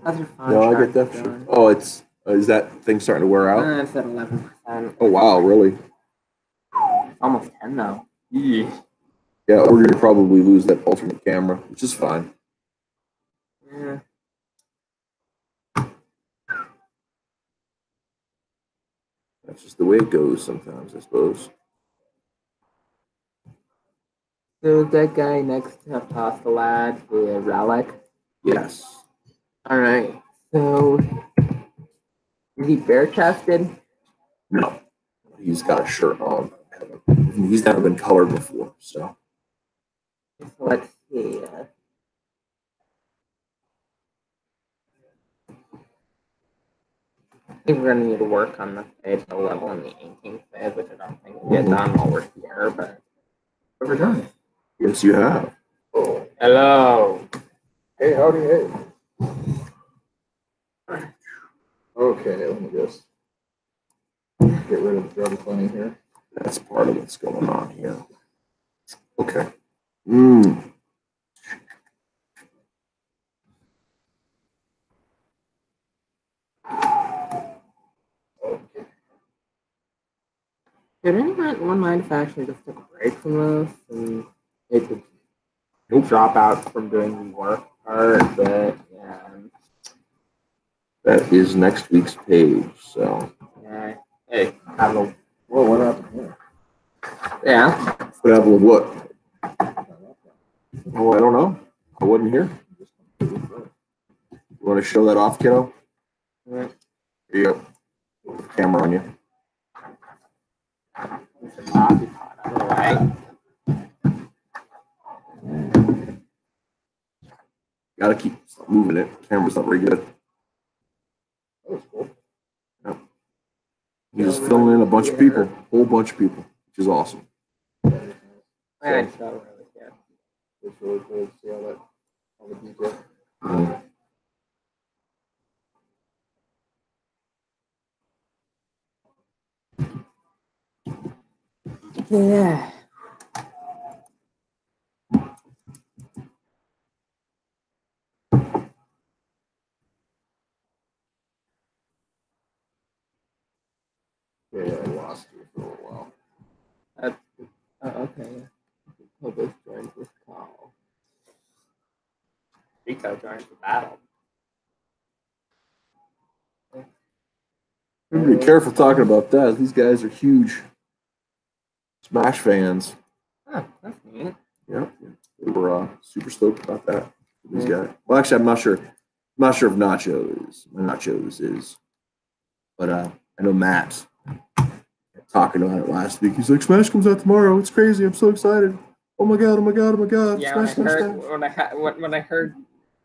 How's your phone? no, I get that. Sure. Oh, it's is that thing starting to wear out? It's at 11%. Oh wow, really? It's almost 10 now. Yeah, or you're gonna probably lose that alternate camera, which is fine. Yeah. That's just the way it goes sometimes, I suppose. So that guy next to Apostolad, the relic. Yes. All right. So is he bare chested? No. He's got a shirt on. He's never been colored before, so. Let's see. I think we're gonna need to work on the facial level and the inking phase, which I don't think will get done while we're here, but Ever done? Yes, you have. hello. Hey, howdy, hey. Okay, let me just get rid of the drum plenty here. That's part of what's going on here. Okay. Mm. Did anyone mind if I actually just took a break from this and it could drop out from doing the work part, but yeah. That is next week's page, so. Yeah. Hey, have a Whoa, what happened here? yeah. What happened with what? Oh, I don't know. I wasn't here. You want to show that off, kiddo? Yeah. Here you go. Camera on you. It's a coffee pot, otherwise. Gotta keep moving it. Camera's not very good. That was cool. He's just filling in a bunch of people, whole bunch of people, which is awesome. I just don't really care. It's really cool to see all the detail. Yeah. Yeah, I lost you for a little while. Oh, okay. Cobus joins this call. Rico joins the battle. Be careful talking about that. These guys are huge Smash fans. Oh, that's neat. Yeah, they were super stoked about that. These guys. Well, actually, I'm not sure. I'm not sure if Nachos is, but I know Matt talking about it last week. He's like, Smash comes out tomorrow. It's crazy. I'm so excited. Oh my god! Oh my god! Oh my god! Yeah, Smash, when I Smash, heard Smash. when I heard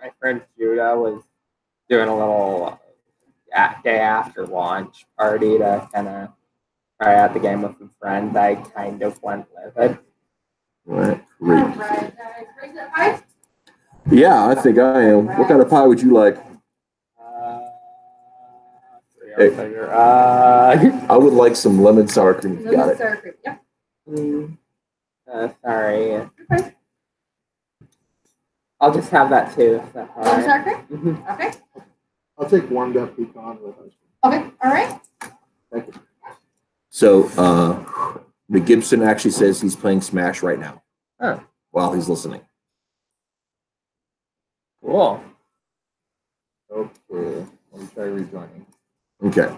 my friend Judah was doing a little day after launch party to kind of try out the game with some friends, I kind of went with it. Right. All Great. right, guys. Ready for the pie? Yeah, I think I am. What kind of pie would you like? Hey. I would like some lemon sour cream. If you got Lemon it. sour cream. Yep. Sorry. Okay. I'll just have that too. If that's all Lemon right. sour cream? Mhm. Okay. I'll take warmed up pecan with ice cream. Okay. All right. Thank you. So, the Gibson actually says he's playing Smash right now. Oh. While he's listening. Cool. Okay. Let me try rejoining. Okay.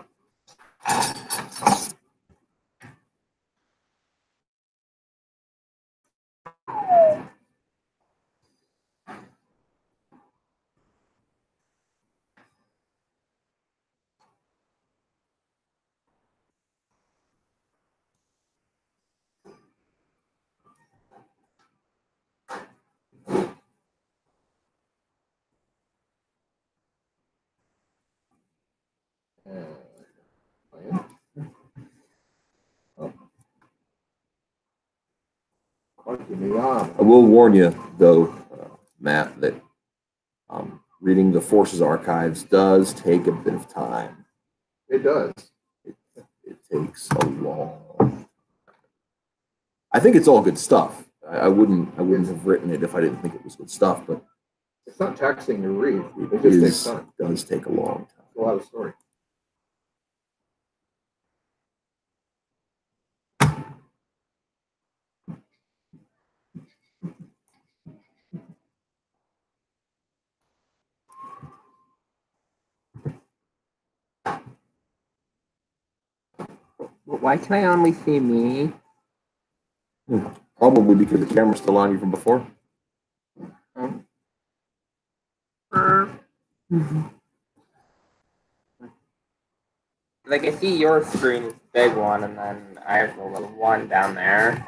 I will warn you, though, Matt, that reading the Forces archives does take a bit of time. It does. It takes a long. I think it's all good stuff. I wouldn't have written it if I didn't think it was good stuff, but It's not taxing to read. It it just takes time. does take a long time. It's a lot of story. Why can I only see me? Probably because the camera's still on you from before. Like I see your screen is the big one, and then I have the little one down there.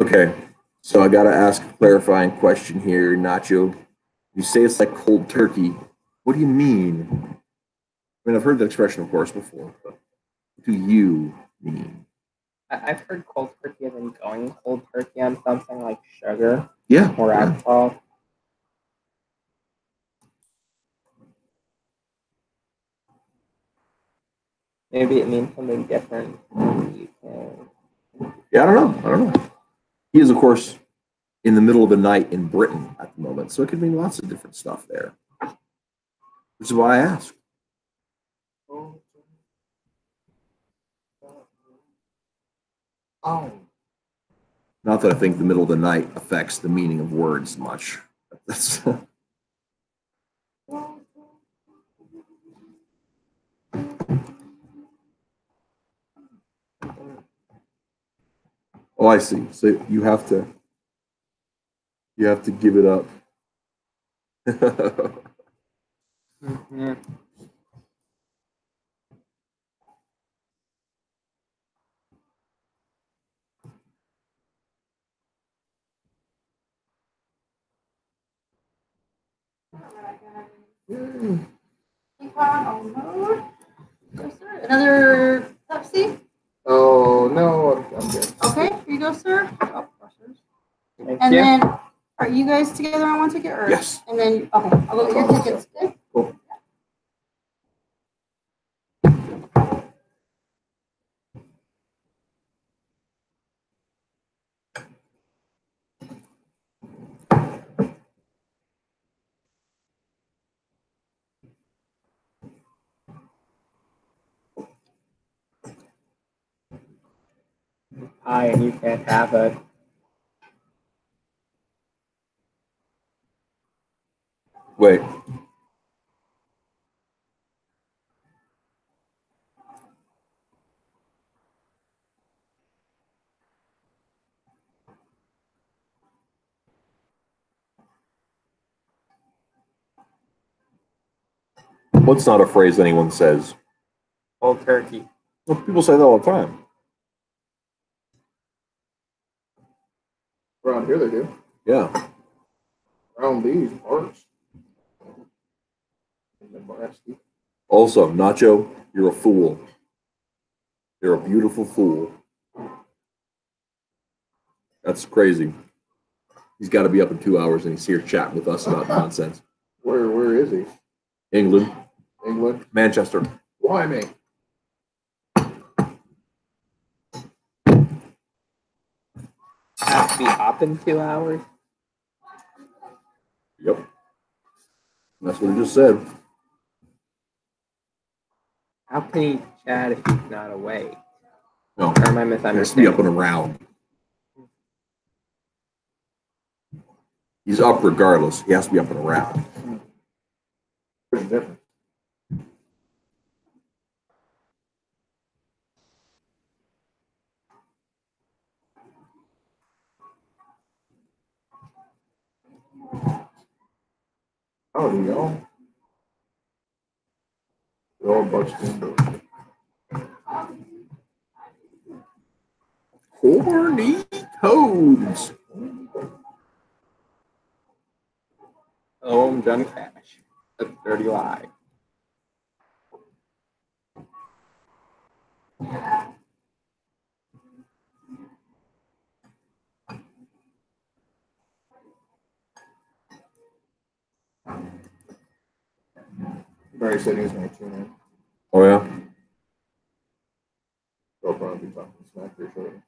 Okay, so I gotta ask a clarifying question here, Nacho. You say it's like cold turkey. What do you mean? I mean, I've heard that expression, of course, before, but what do you mean? I've heard cold turkey as in going cold turkey on something like sugar Yeah. or alcohol. Maybe it means something different in the UK. Yeah, I don't know. He is, of course, in the middle of the night in Britain at the moment, so it could mean lots of different stuff there. Which is why I asked. Oh. Not that I think the middle of the night affects the meaning of words much. That's oh, I see. So you have to give it up. Mm-hmm. Yes, sir. Another Pepsi? Oh, no, I'm good. Okay, here you go, sir. Oh, Thank and you. then, are you guys together on one ticket or? Yes. And then, okay, I'll look at your tickets. Okay? Cool. Hi, and you can't have it. Wait. What's not a phrase anyone says? Cold turkey. Well, people say that all the time. Around here they do. Yeah. Around these parts. In Nebraska. Also, Nacho, you're a fool. You're a beautiful fool. That's crazy. He's got to be up in 2 hours and he's here chatting with us about nonsense. Where is he? England, England? Manchester. Why me? Have to be up in 2 hours. Yep. That's what he just said. How can he chat if he's not awake? No, Or am I he has to be misunderstanding? up and around. He's up regardless. He has to be up and around. What's the difference? Howdy, y'all. They're all bunched in. Horny toads. Hello, I'm John Cash. That's Dirty Live. Barry said he was going to tune in. Oh, yeah? They'll probably be talking smack here shortly.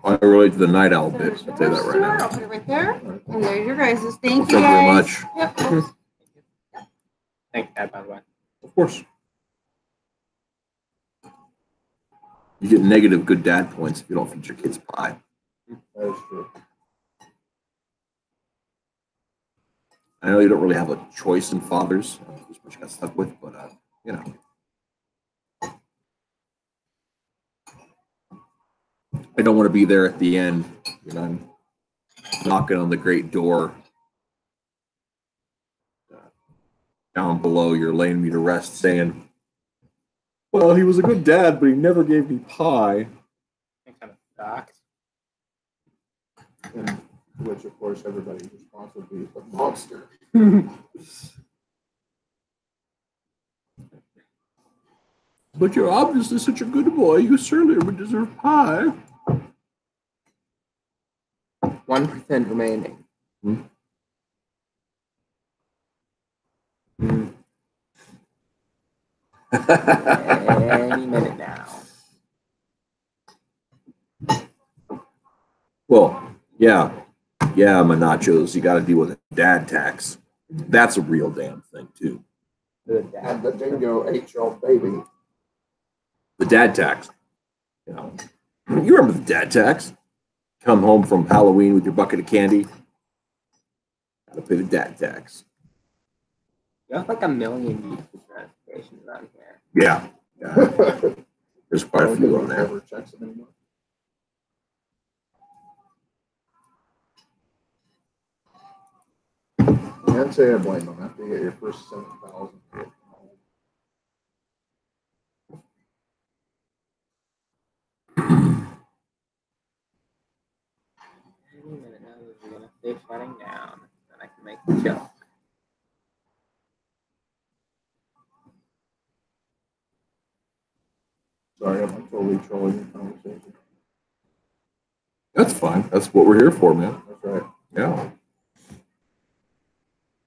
I relate to the night owl bit. I'll There's tell you that yours, right sir. now. I'll put it right there. And there's your guys's. Thank Thank you you very guys. much. Yep. Thanks, Dad, by the way. Of course. You get negative good dad points if you don't feed your kids pie. That is true. I know you don't really have a choice in fathers. That's what you got stuck with, but you know. I don't want to be there at the end when I'm knocking on the great door. Down below, you're laying me to rest, saying, "Well, he was a good dad, but he never gave me pie." That kind of sucks. And which, of course, everybody's response would be the monster. But you're obviously such a good boy. You certainly would deserve pie. 1% remaining. Any minute now. Well, yeah, my nachos. You got to deal with dad tax. That's a real damn thing too. And the dingo ate your baby. The dad tax. You know, you remember the dad tax? Come home from Halloween with your bucket of candy. Got to pay the dad tax. You have like a million YouTube notifications on here. Yeah. There's quite a few on there. Never checks them anymore. I'd say I blame them after you get your first 7,000. Any minute now, we're gonna stay shutting down, and I can make the joke. Sorry, I'm totally trolling your conversation. That's fine. That's what we're here for, man. That's right. Yeah.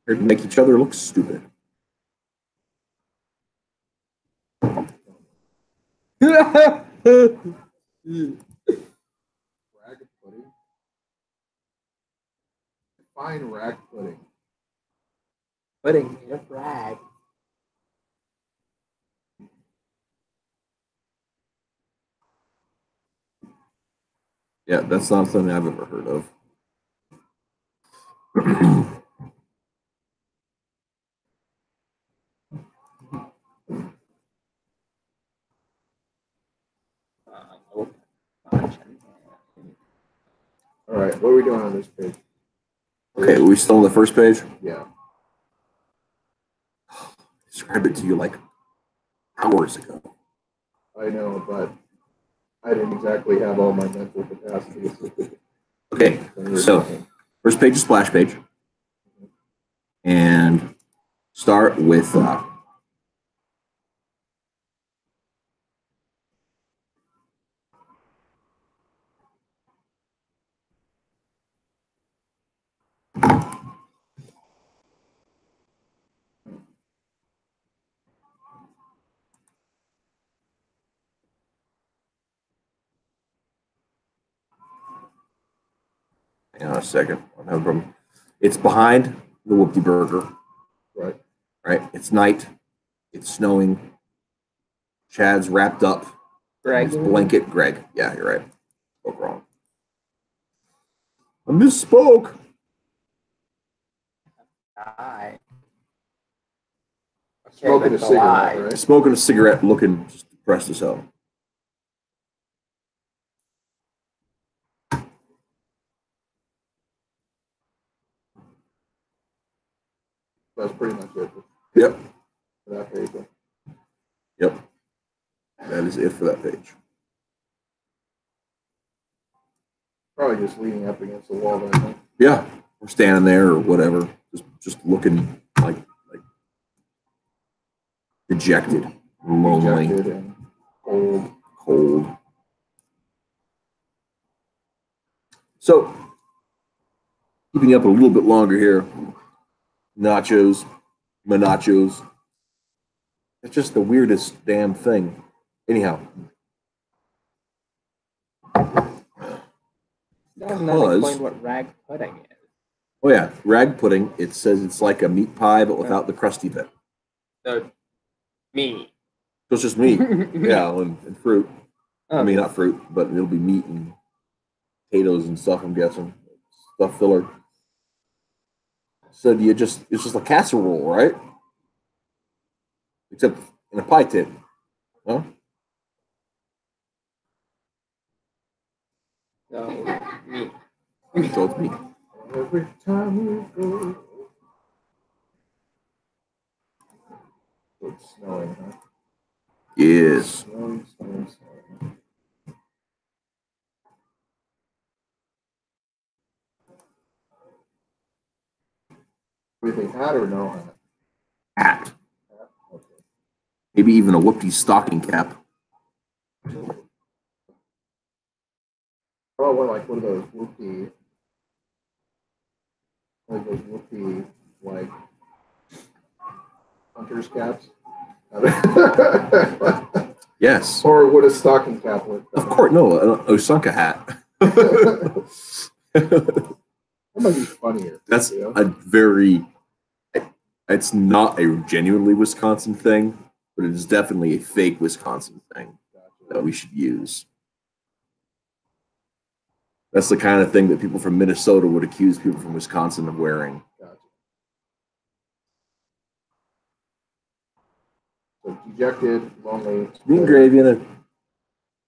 Here to make each other look stupid. Rag pudding. Fine rag pudding. Pudding made of rag. Yeah, that's not something I've ever heard of. All right, what are we doing on this page? Okay, are we still on the first page? Yeah. Described it to you like hours ago. I know, but I didn't exactly have all my mental capacity. Okay, so first page is splash page. And start with hang on a second. I have a problem. It's behind the Whoopty Burger. Right. Right? It's night. It's snowing. Chad's wrapped up in his blanket. Greg. Yeah, you're right. Spoke wrong. I misspoke. Lie. Smoking a that's a lie. cigarette, right? Smoking a cigarette, looking just depressed as hell. That's pretty much it. Yep. For that page. Yep. That is it for that page. Probably just leaning up against the wall right now. Yeah. We're standing there or whatever. Just looking like dejected, lonely, Rejected and cold. cold. So, keeping up a little bit longer here. Nachos, my nachos. It's just the weirdest damn thing. Anyhow. Doesn't that explain what rag pudding is? Oh yeah, rag pudding. It says it's like a meat pie, but without the crusty bit. So, me. So it's just meat. Yeah, and fruit. I mean, Oh, not fruit, but it'll be meat and potatoes and stuff, I'm guessing. Stuff filler. So do you just, it's just a casserole, right? Except in a pie tin. Huh? So, meat. So it's me. Every time we go. It's snowing, huh? Yes. Snowing, snowing, snowing. Everything hat or no hat? Hat. Okay. Maybe even a Whoopie stocking cap. Oh, well, like one of those whoopee, like hunter's caps. Yes. Or would a stocking cap look? Of course, no, an Osaka hat. That might be funnier. That's you know? a very, it's not a genuinely Wisconsin thing, but it is definitely a fake Wisconsin thing that we should use. That's the kind of thing that people from Minnesota would accuse people from Wisconsin of wearing. Gotcha. So dejected, lonely. Green gravy and a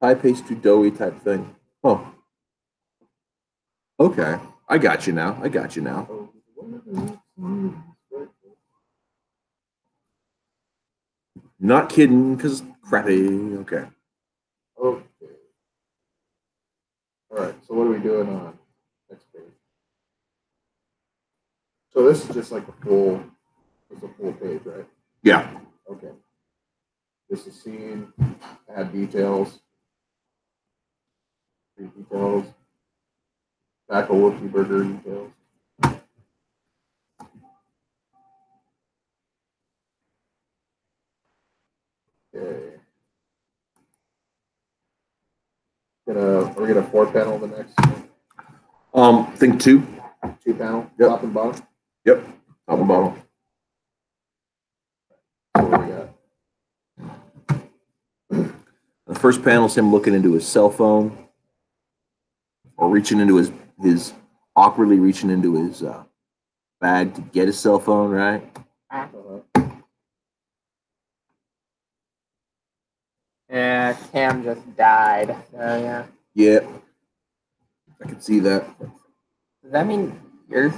pie pastry doughy type thing. Oh. Okay. I got you now. I got you now. Not kidding, because crappy. Okay. Okay. All right. So what are we doing on next page? So this is just like a full, it's a full page, right? Yeah. Okay. This is scene, add details, street details, tackle Wookie burger details. Okay. We're gonna 4-panel the next Think 2. 2-panel, Yep. top and bottom. Yep. Top and bottom. So what we got? The first panel is him looking into his cell phone, or reaching into his awkwardly reaching into his bag to get his cell phone, right? Yeah, Cam just died. So yeah. Yeah. I can see that. Does that mean yours?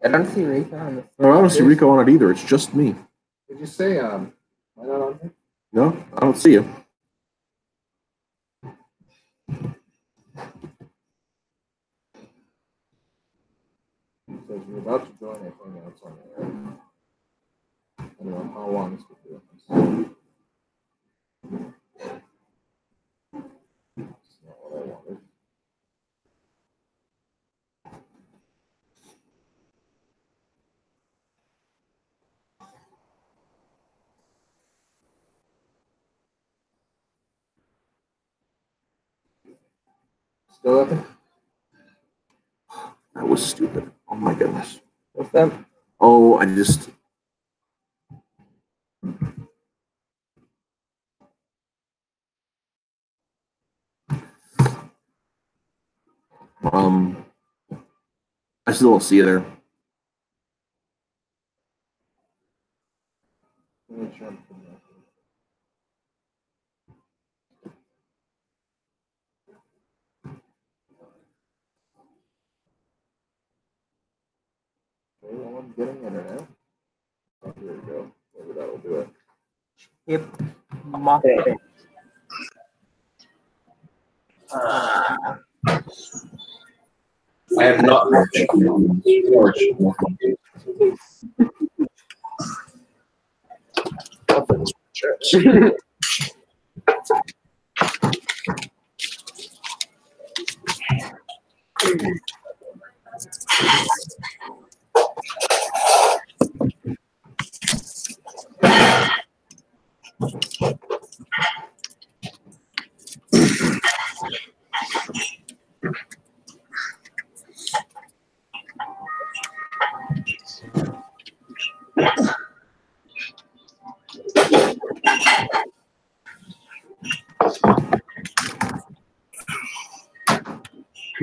I don't see Rico on the. No, I don't see Rico on it either. It's just me. Did you say am I not on here? No, I don't see you. It says you're about to join a Hangouts on there. I don't know how long this will do. That's not what I wanted. Still nothing? That was stupid. Oh my goodness. What's up? Oh, I just. I still don't see you there. Make sure I'm putting that in. Okay, well, I'm getting internet. Oh, here we go. Maybe that'll do it. Yep. Muffin. I have not. Am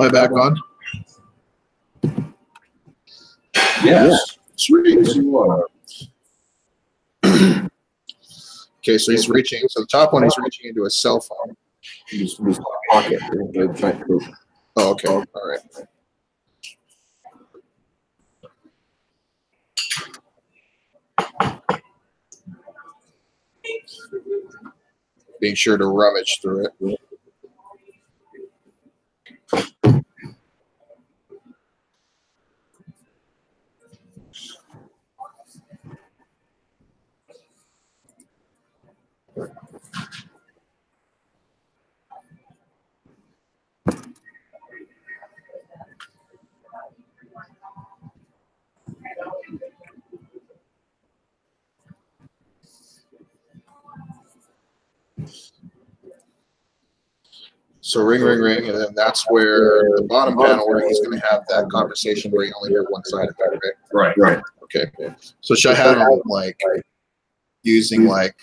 I back on? Yes. Sweet. Yes, you are. Okay, so he's reaching. So the top one, he's reaching into his cell phone. His pocket. The giant group. Oh, okay. All right. Being sure to rummage through it. So ring, ring, ring, and then that's where the bottom panel where he's going to have that conversation where you only hear one side of it, right? Right. Okay. So should I have him like using like,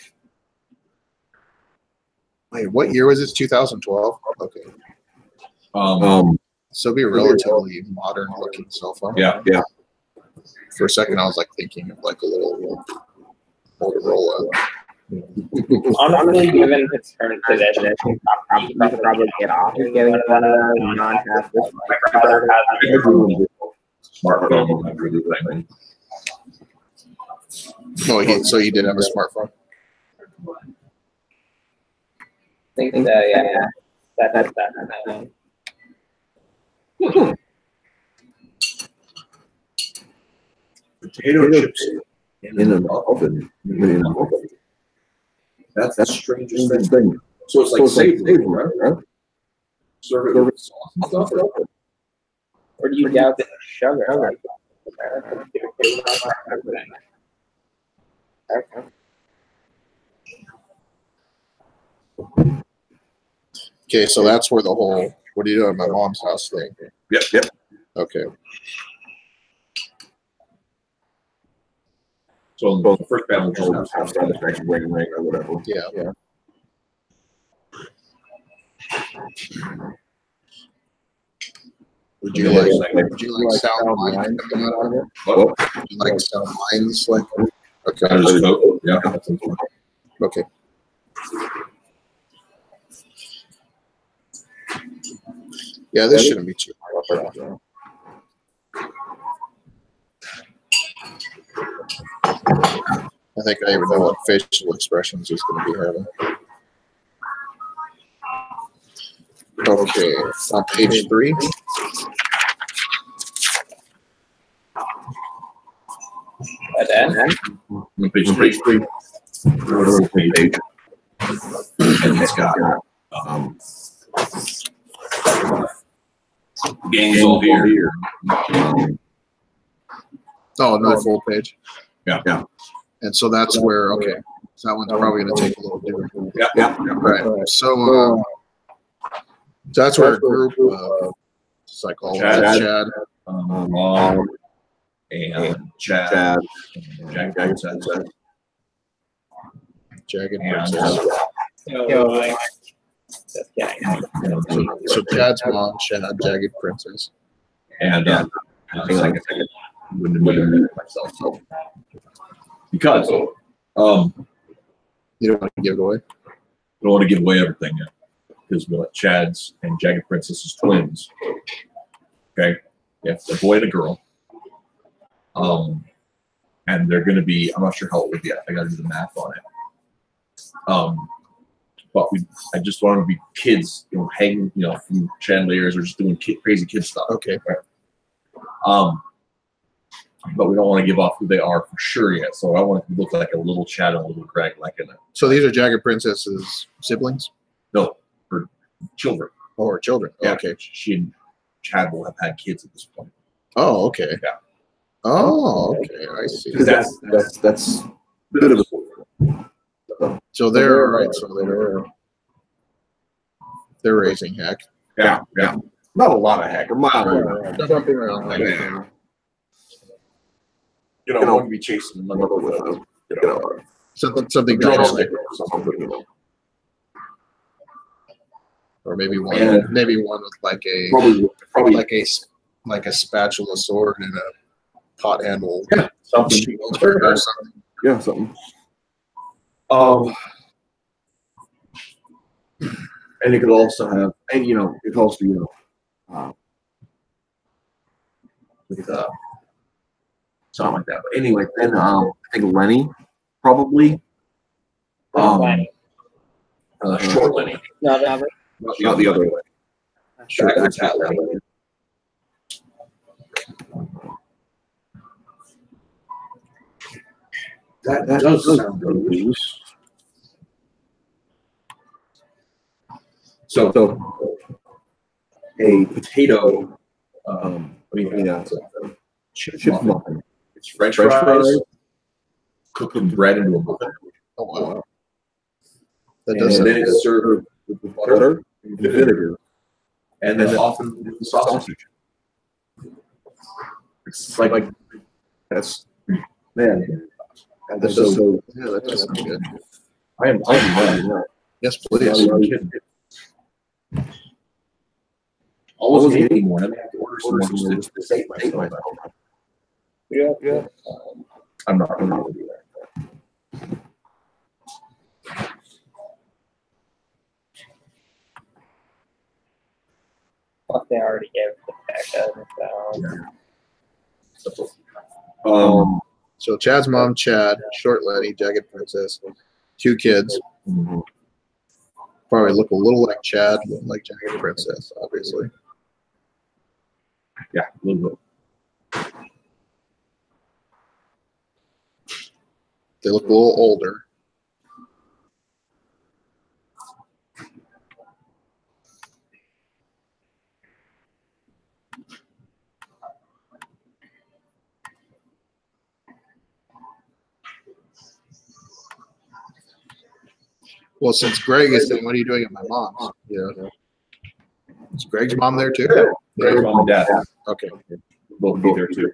wait, what year was this? 2012? Okay. So it'd be a relatively modern looking cell phone. Yeah. For a second, I was like thinking of like a little Motorola. Honestly, given his current position, you could probably get off of getting one of those non-hazardous. My brother has Smartphone. Everything. Oh, so he did have a smartphone. I think yeah. That's Potato chips in an oven. That's the strangest thing. So it's like savory, right? Serve it with sauce and stuff. Or do you doubt that sugar? Okay, so that's where the whole "what are you doing at my mom's house" thing. Yep. Okay. So the first battle just have satisfaction, ring or whatever. Yeah. Would you like sound lines coming out of it? What? Would you like sound lines like? Okay. Yeah. Okay. Yeah, this shouldn't be too hard. I think I even know what facial expressions he's going to be having. Okay, on page 3. And then Page 3. Page. And it's got gangs all here. Oh, no, full page. Yeah. And so that's where, okay, so that one's probably going to take a little different. Yeah. Right. So that's where a group of psychologists, Chad, Mom, and Chad, Jack said, Jagged and Princess. just kidding. So Chad's mom, Chad, Jagged Princess. and I wouldn't admit myself. So because You don't want to give it away? I don't want to give away everything yet. Because Chad's and Jagged Princess is twins. Okay? Yeah, a boy and a girl. And they're going to be, I'm not sure how old yet. I got to do the math on it. But I just want to be kids, hanging, from chandeliers or just doing crazy kid stuff. Okay. Right? But we don't want to give off who they are for sure yet. So I want it to look like a little Chad and a little Greg, like in it. So these are Jagged Princess's siblings? No, for children. Or children? Yeah. Okay. She and Chad will have had kids at this point. Oh, okay. Yeah. Oh, okay. I see. That's a bit of a. So they're right. So they're raising heck. Yeah. Not a lot of heck. A mile. Jumping around like Yeah. One would be chasing another with a, something drumstick drastic, or something. or maybe one Yeah. with like a Probably like a spatula sword and pot handle. Something. Or something. Yeah, something. And it could also have, and it could also, with something like that. But anyway, then I think Lenny probably. Lenny. Short Lenny, No, never. not the other Lenny. Sure, that's hat Lenny. That does sound good. So a potato, chip muffin. It's French fries, cooked in bread into a muffin. Oh wow. That And does sound then good. it's served with butter and vinegar, and then often with the sausage. It's like that's man. That's so. Yeah, that does sound good. I am telling you. Yes, please. I wasn't eating more. I have to order some more just to save myself. Yeah. I'm not going to do that. Plus, they already gave the packet, so. So Chad's mom, Chad, Short Lenny, Jagged Princess, 2 kids. Probably look a little like Chad, like Jagged Princess, obviously. Yeah, a little bit. They look a little older. Well, since Greg is saying, what are you doing at my mom's? Is Greg's mom there too? Greg's mom and dad. Okay. Both be there too.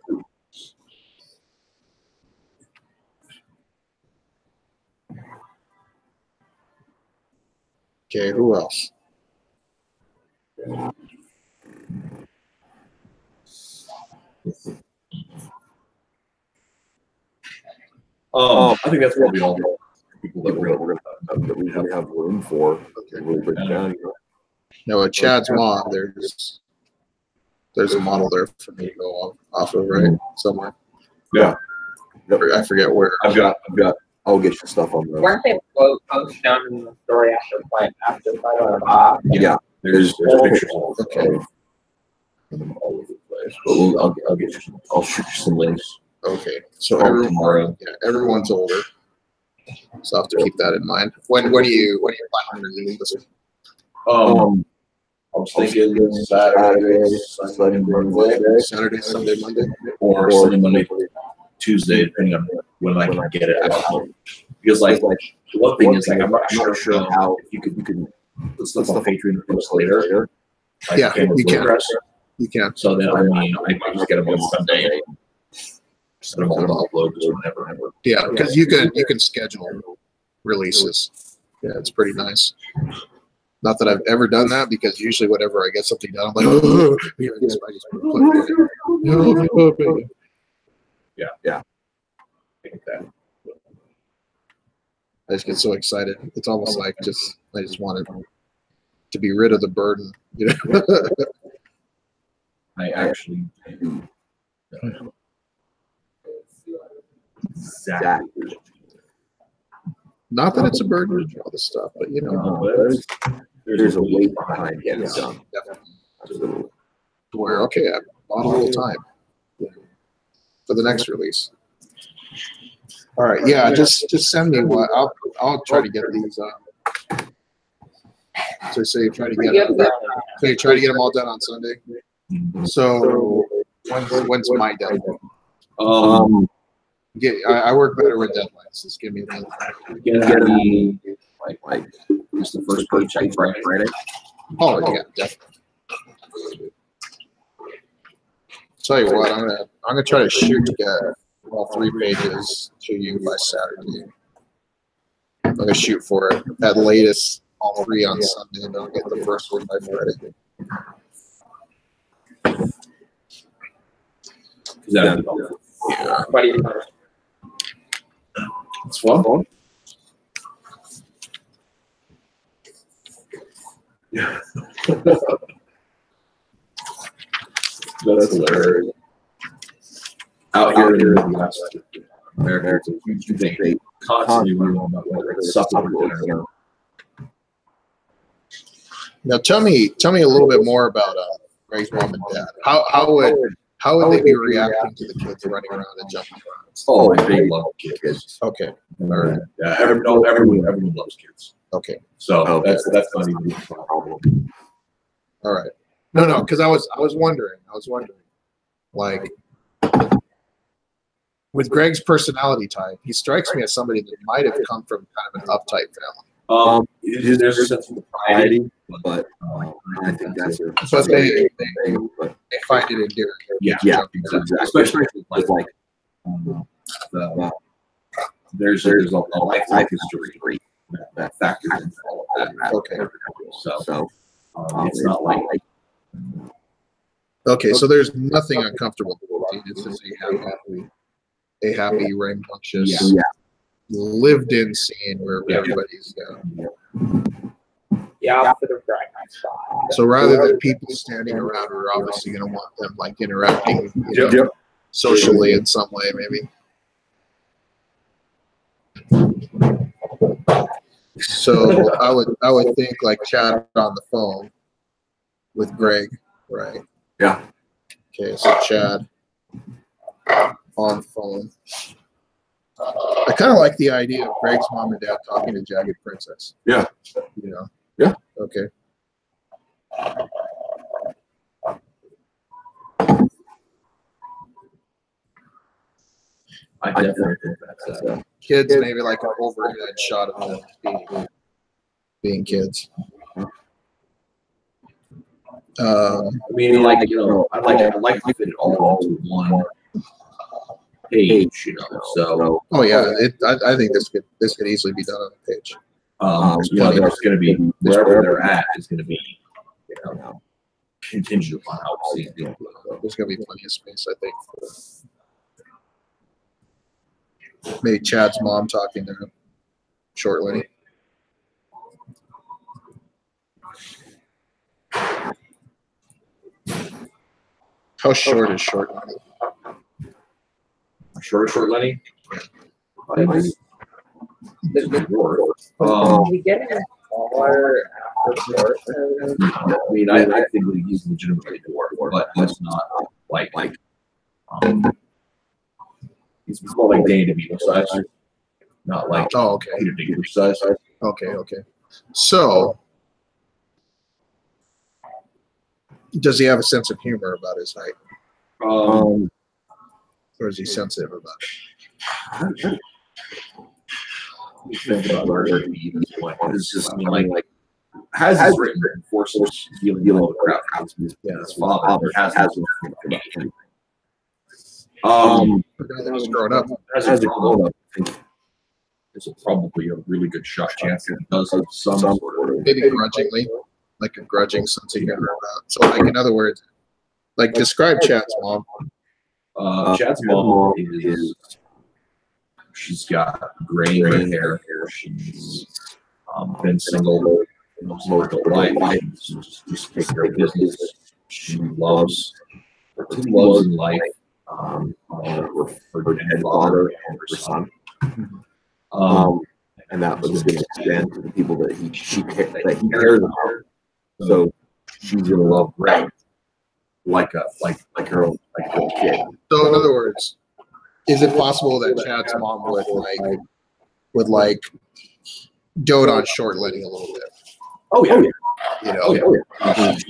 Okay, who else? I think that's what we all know. People that we're gonna have room for. Really break down. No, at Chad's mom, there's a model there for me to go off of, right? Somewhere. Yeah. I forget where. I've got. I'll get your stuff on there. Weren't they both posted down in the story after Bob? Yeah. There's pictures of Okay. them all over the place. But I'll get you. I'll shoot you some links. Okay. So Tomorrow. everyone's older. So I have to keep that in mind. When do you plan on releasing this? I was thinking Saturday, Sunday, Monday. or Sunday, Monday, Tuesday, depending on when I can get it out. Because like the one thing is like I'm not sure how you can put stuff on Patreon and post later. Like, Yeah, you can. You can. So then I might just get them on Sunday and set them all to upload just whenever. Yeah, because you can schedule releases. Yeah, it's pretty nice. Not that I've ever done that, because usually whenever I get something done, I'm like, oh, I just put it in. Yeah. I just get so excited. It's almost like I just wanted to be rid of the burden, I actually do. Exactly. Not that it's a burden to do all this stuff, but There's a weight behind getting it done. Definitely. To where, okay, I bought a little time for the next release. All right, yeah, just send me what I'll try to get these. So say try to get them all done on Sunday. So when's my deadline? I work better with deadlines. Just give me that. Get me like just the first paycheck Friday. Oh yeah, definitely. Tell you what, I'm gonna try to shoot to get all 3 pages to you by Saturday. I'm gonna shoot for it at latest all 3 on Sunday, and I'll get the first one by Friday. Yeah. What do you think? It's fun. Yeah. That's hilarious. Out here in the West, America, it's a huge debate. Constantly wondering about whether it's supper or dinner. Now tell me a little bit more about Greg's mom and dad. How would they be reacting to the kids running around and jumping around? Oh, they love kids. Okay. All right. Yeah, everyone loves kids. Okay. So that's not even a problem. All right. No, because I was wondering, like, with Greg's personality type, he strikes me as somebody that might have come from kind of an uptight family. There's a sense of propriety, but I think that's it. But they find it endearing. Yeah, especially like there's a life history that factors into all of that. Okay. So it's not like. Okay, so there's nothing uncomfortable. It's just a happy, rambunctious, lived-in scene where everybody's. The opposite of Greg. So rather than people standing around, we're obviously going to want them like interacting socially in some way, maybe. So I would think like chat on the phone with Greg, right? Yeah. Okay, so Chad on phone. I kind of like the idea of Greg's mom and dad talking to Jagged Princess. Yeah. You know? Yeah. Okay. I definitely think that's Kids, maybe like an overhead shot of them being kids. I mean, like, you know, I'd like to fit it all into one page, you know. So. Oh yeah, I think this could easily be done on a page. You know, there's going to be wherever they're at is going to be, you know, contingent upon how we see it. There's going to be plenty of space, I think. Maybe Chad's mom talking to him. Short Lenny. How short is Short Lenny? Short Lenny? We get it smaller after short. I mean, I think he's legitimately dwarf, but that's not like he's more like Danny DeVito size, not like Peter Dinklage size. Okay. So, does he have a sense of humor about his height, or is he sensitive about it? Think about where it be even point. It's just, I mean, like has his written forces dealing with crap. His father has anything. He's grown up. As a grown up, I think it's probably a really good shot chance that he does have some sort of Maybe grudgingly, like a grudging sense of humor about. So, like in other words, like describe Chad's mom. Chad's mom is. She's got gray hair. She's been single most of her life. She's just takes care of business. She loves her two loves in life. Her dead father and her son. And that was going to extend to the people that he cares about. So she's gonna love Greg like her own kid. So in other words, is it possible that Chad's mom would dote on Short Lenny a little bit? Oh yeah. You know,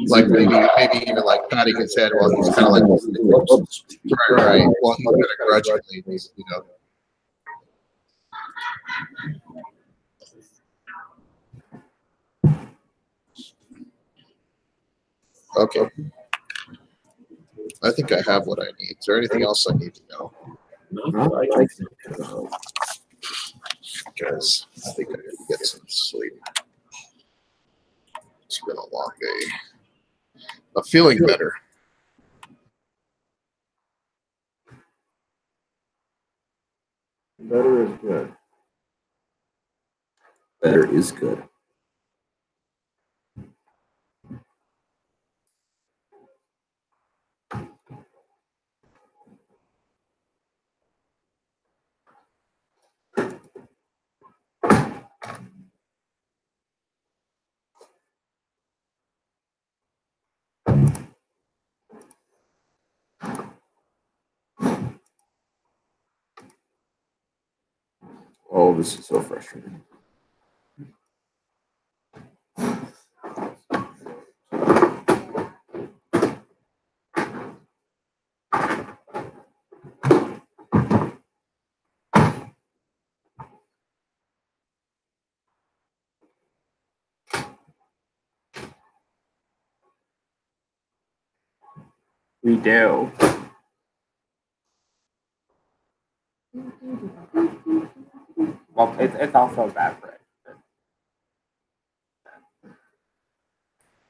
like maybe even like patting his head while he's kind of like right. Well, he's kind of grudgingly, you know. Okay. I think I have what I need. Is there anything else I need to know? No, I think Guys, I think I need to get some sleep. It's been a long day. I'm feeling better. Better is good. Better is good. Oh, this is so frustrating. We do. Well, it's also bad for it.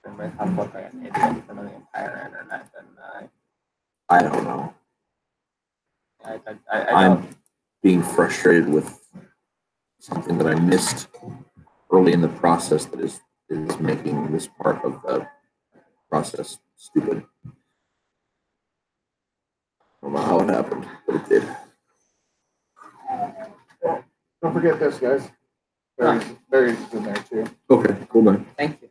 Everybody sounds like an idiot for the entire internet, and I don't know. I I'm being frustrated with something that I missed early in the process that is making this part of the process stupid. I don't know how it happened, but it did. don't forget this, guys. Barry's in there too. Okay, cool, man. Thank you.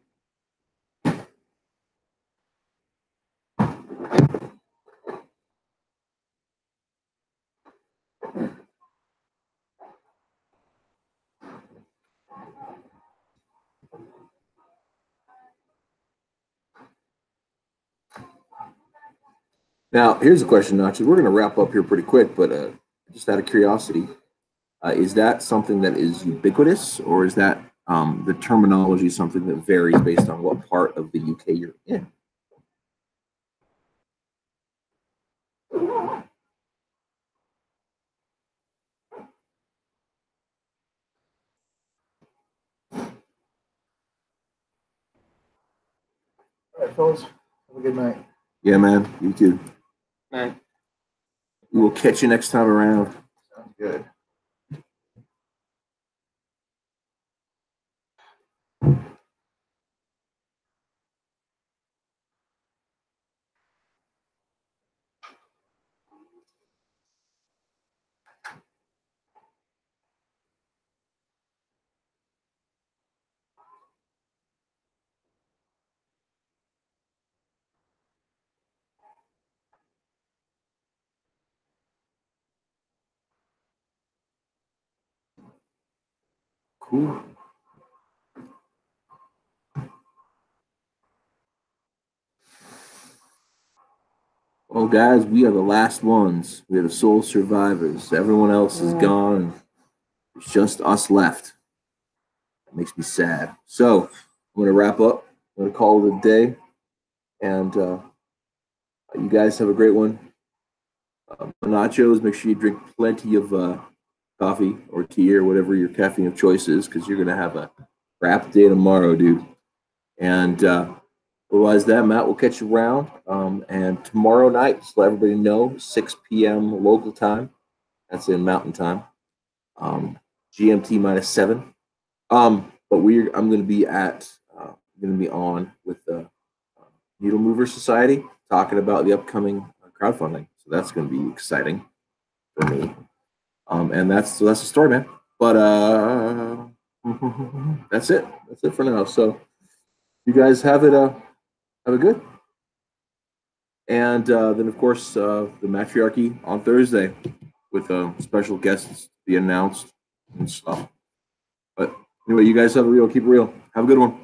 Now, here's a question, Nachi. We're going to wrap up here pretty quick, but just out of curiosity, is that something that is ubiquitous, or is that the terminology something that varies based on what part of the UK you're in? All right, fellas. Have a good night. Yeah, man. You too. Night. We will catch you next time around. Sounds good. Cool. Well, guys, we are the last ones. We are the sole survivors. Everyone else is gone. It's just us left. That makes me sad. So I'm going to wrap up. I'm going to call it a day. And you guys have a great one. Nachos, make sure you drink plenty of coffee or tea or whatever your caffeine of choice is, because you're going to have a crap day tomorrow, dude. And otherwise, that, Matt, we'll catch you around. And tomorrow night, just let everybody know, 6 p.m. local time. That's in Mountain Time. GMT -7. But I'm going to be on with the Needle Mover Society talking about the upcoming crowdfunding. So that's going to be exciting for me. And that's the story, man. But that's it. That's it for now. So you guys have it good. And then, of course, the Matriarchy on Thursday with special guests to be announced and stuff. But anyway, you guys have it real. Keep it real. Have a good one.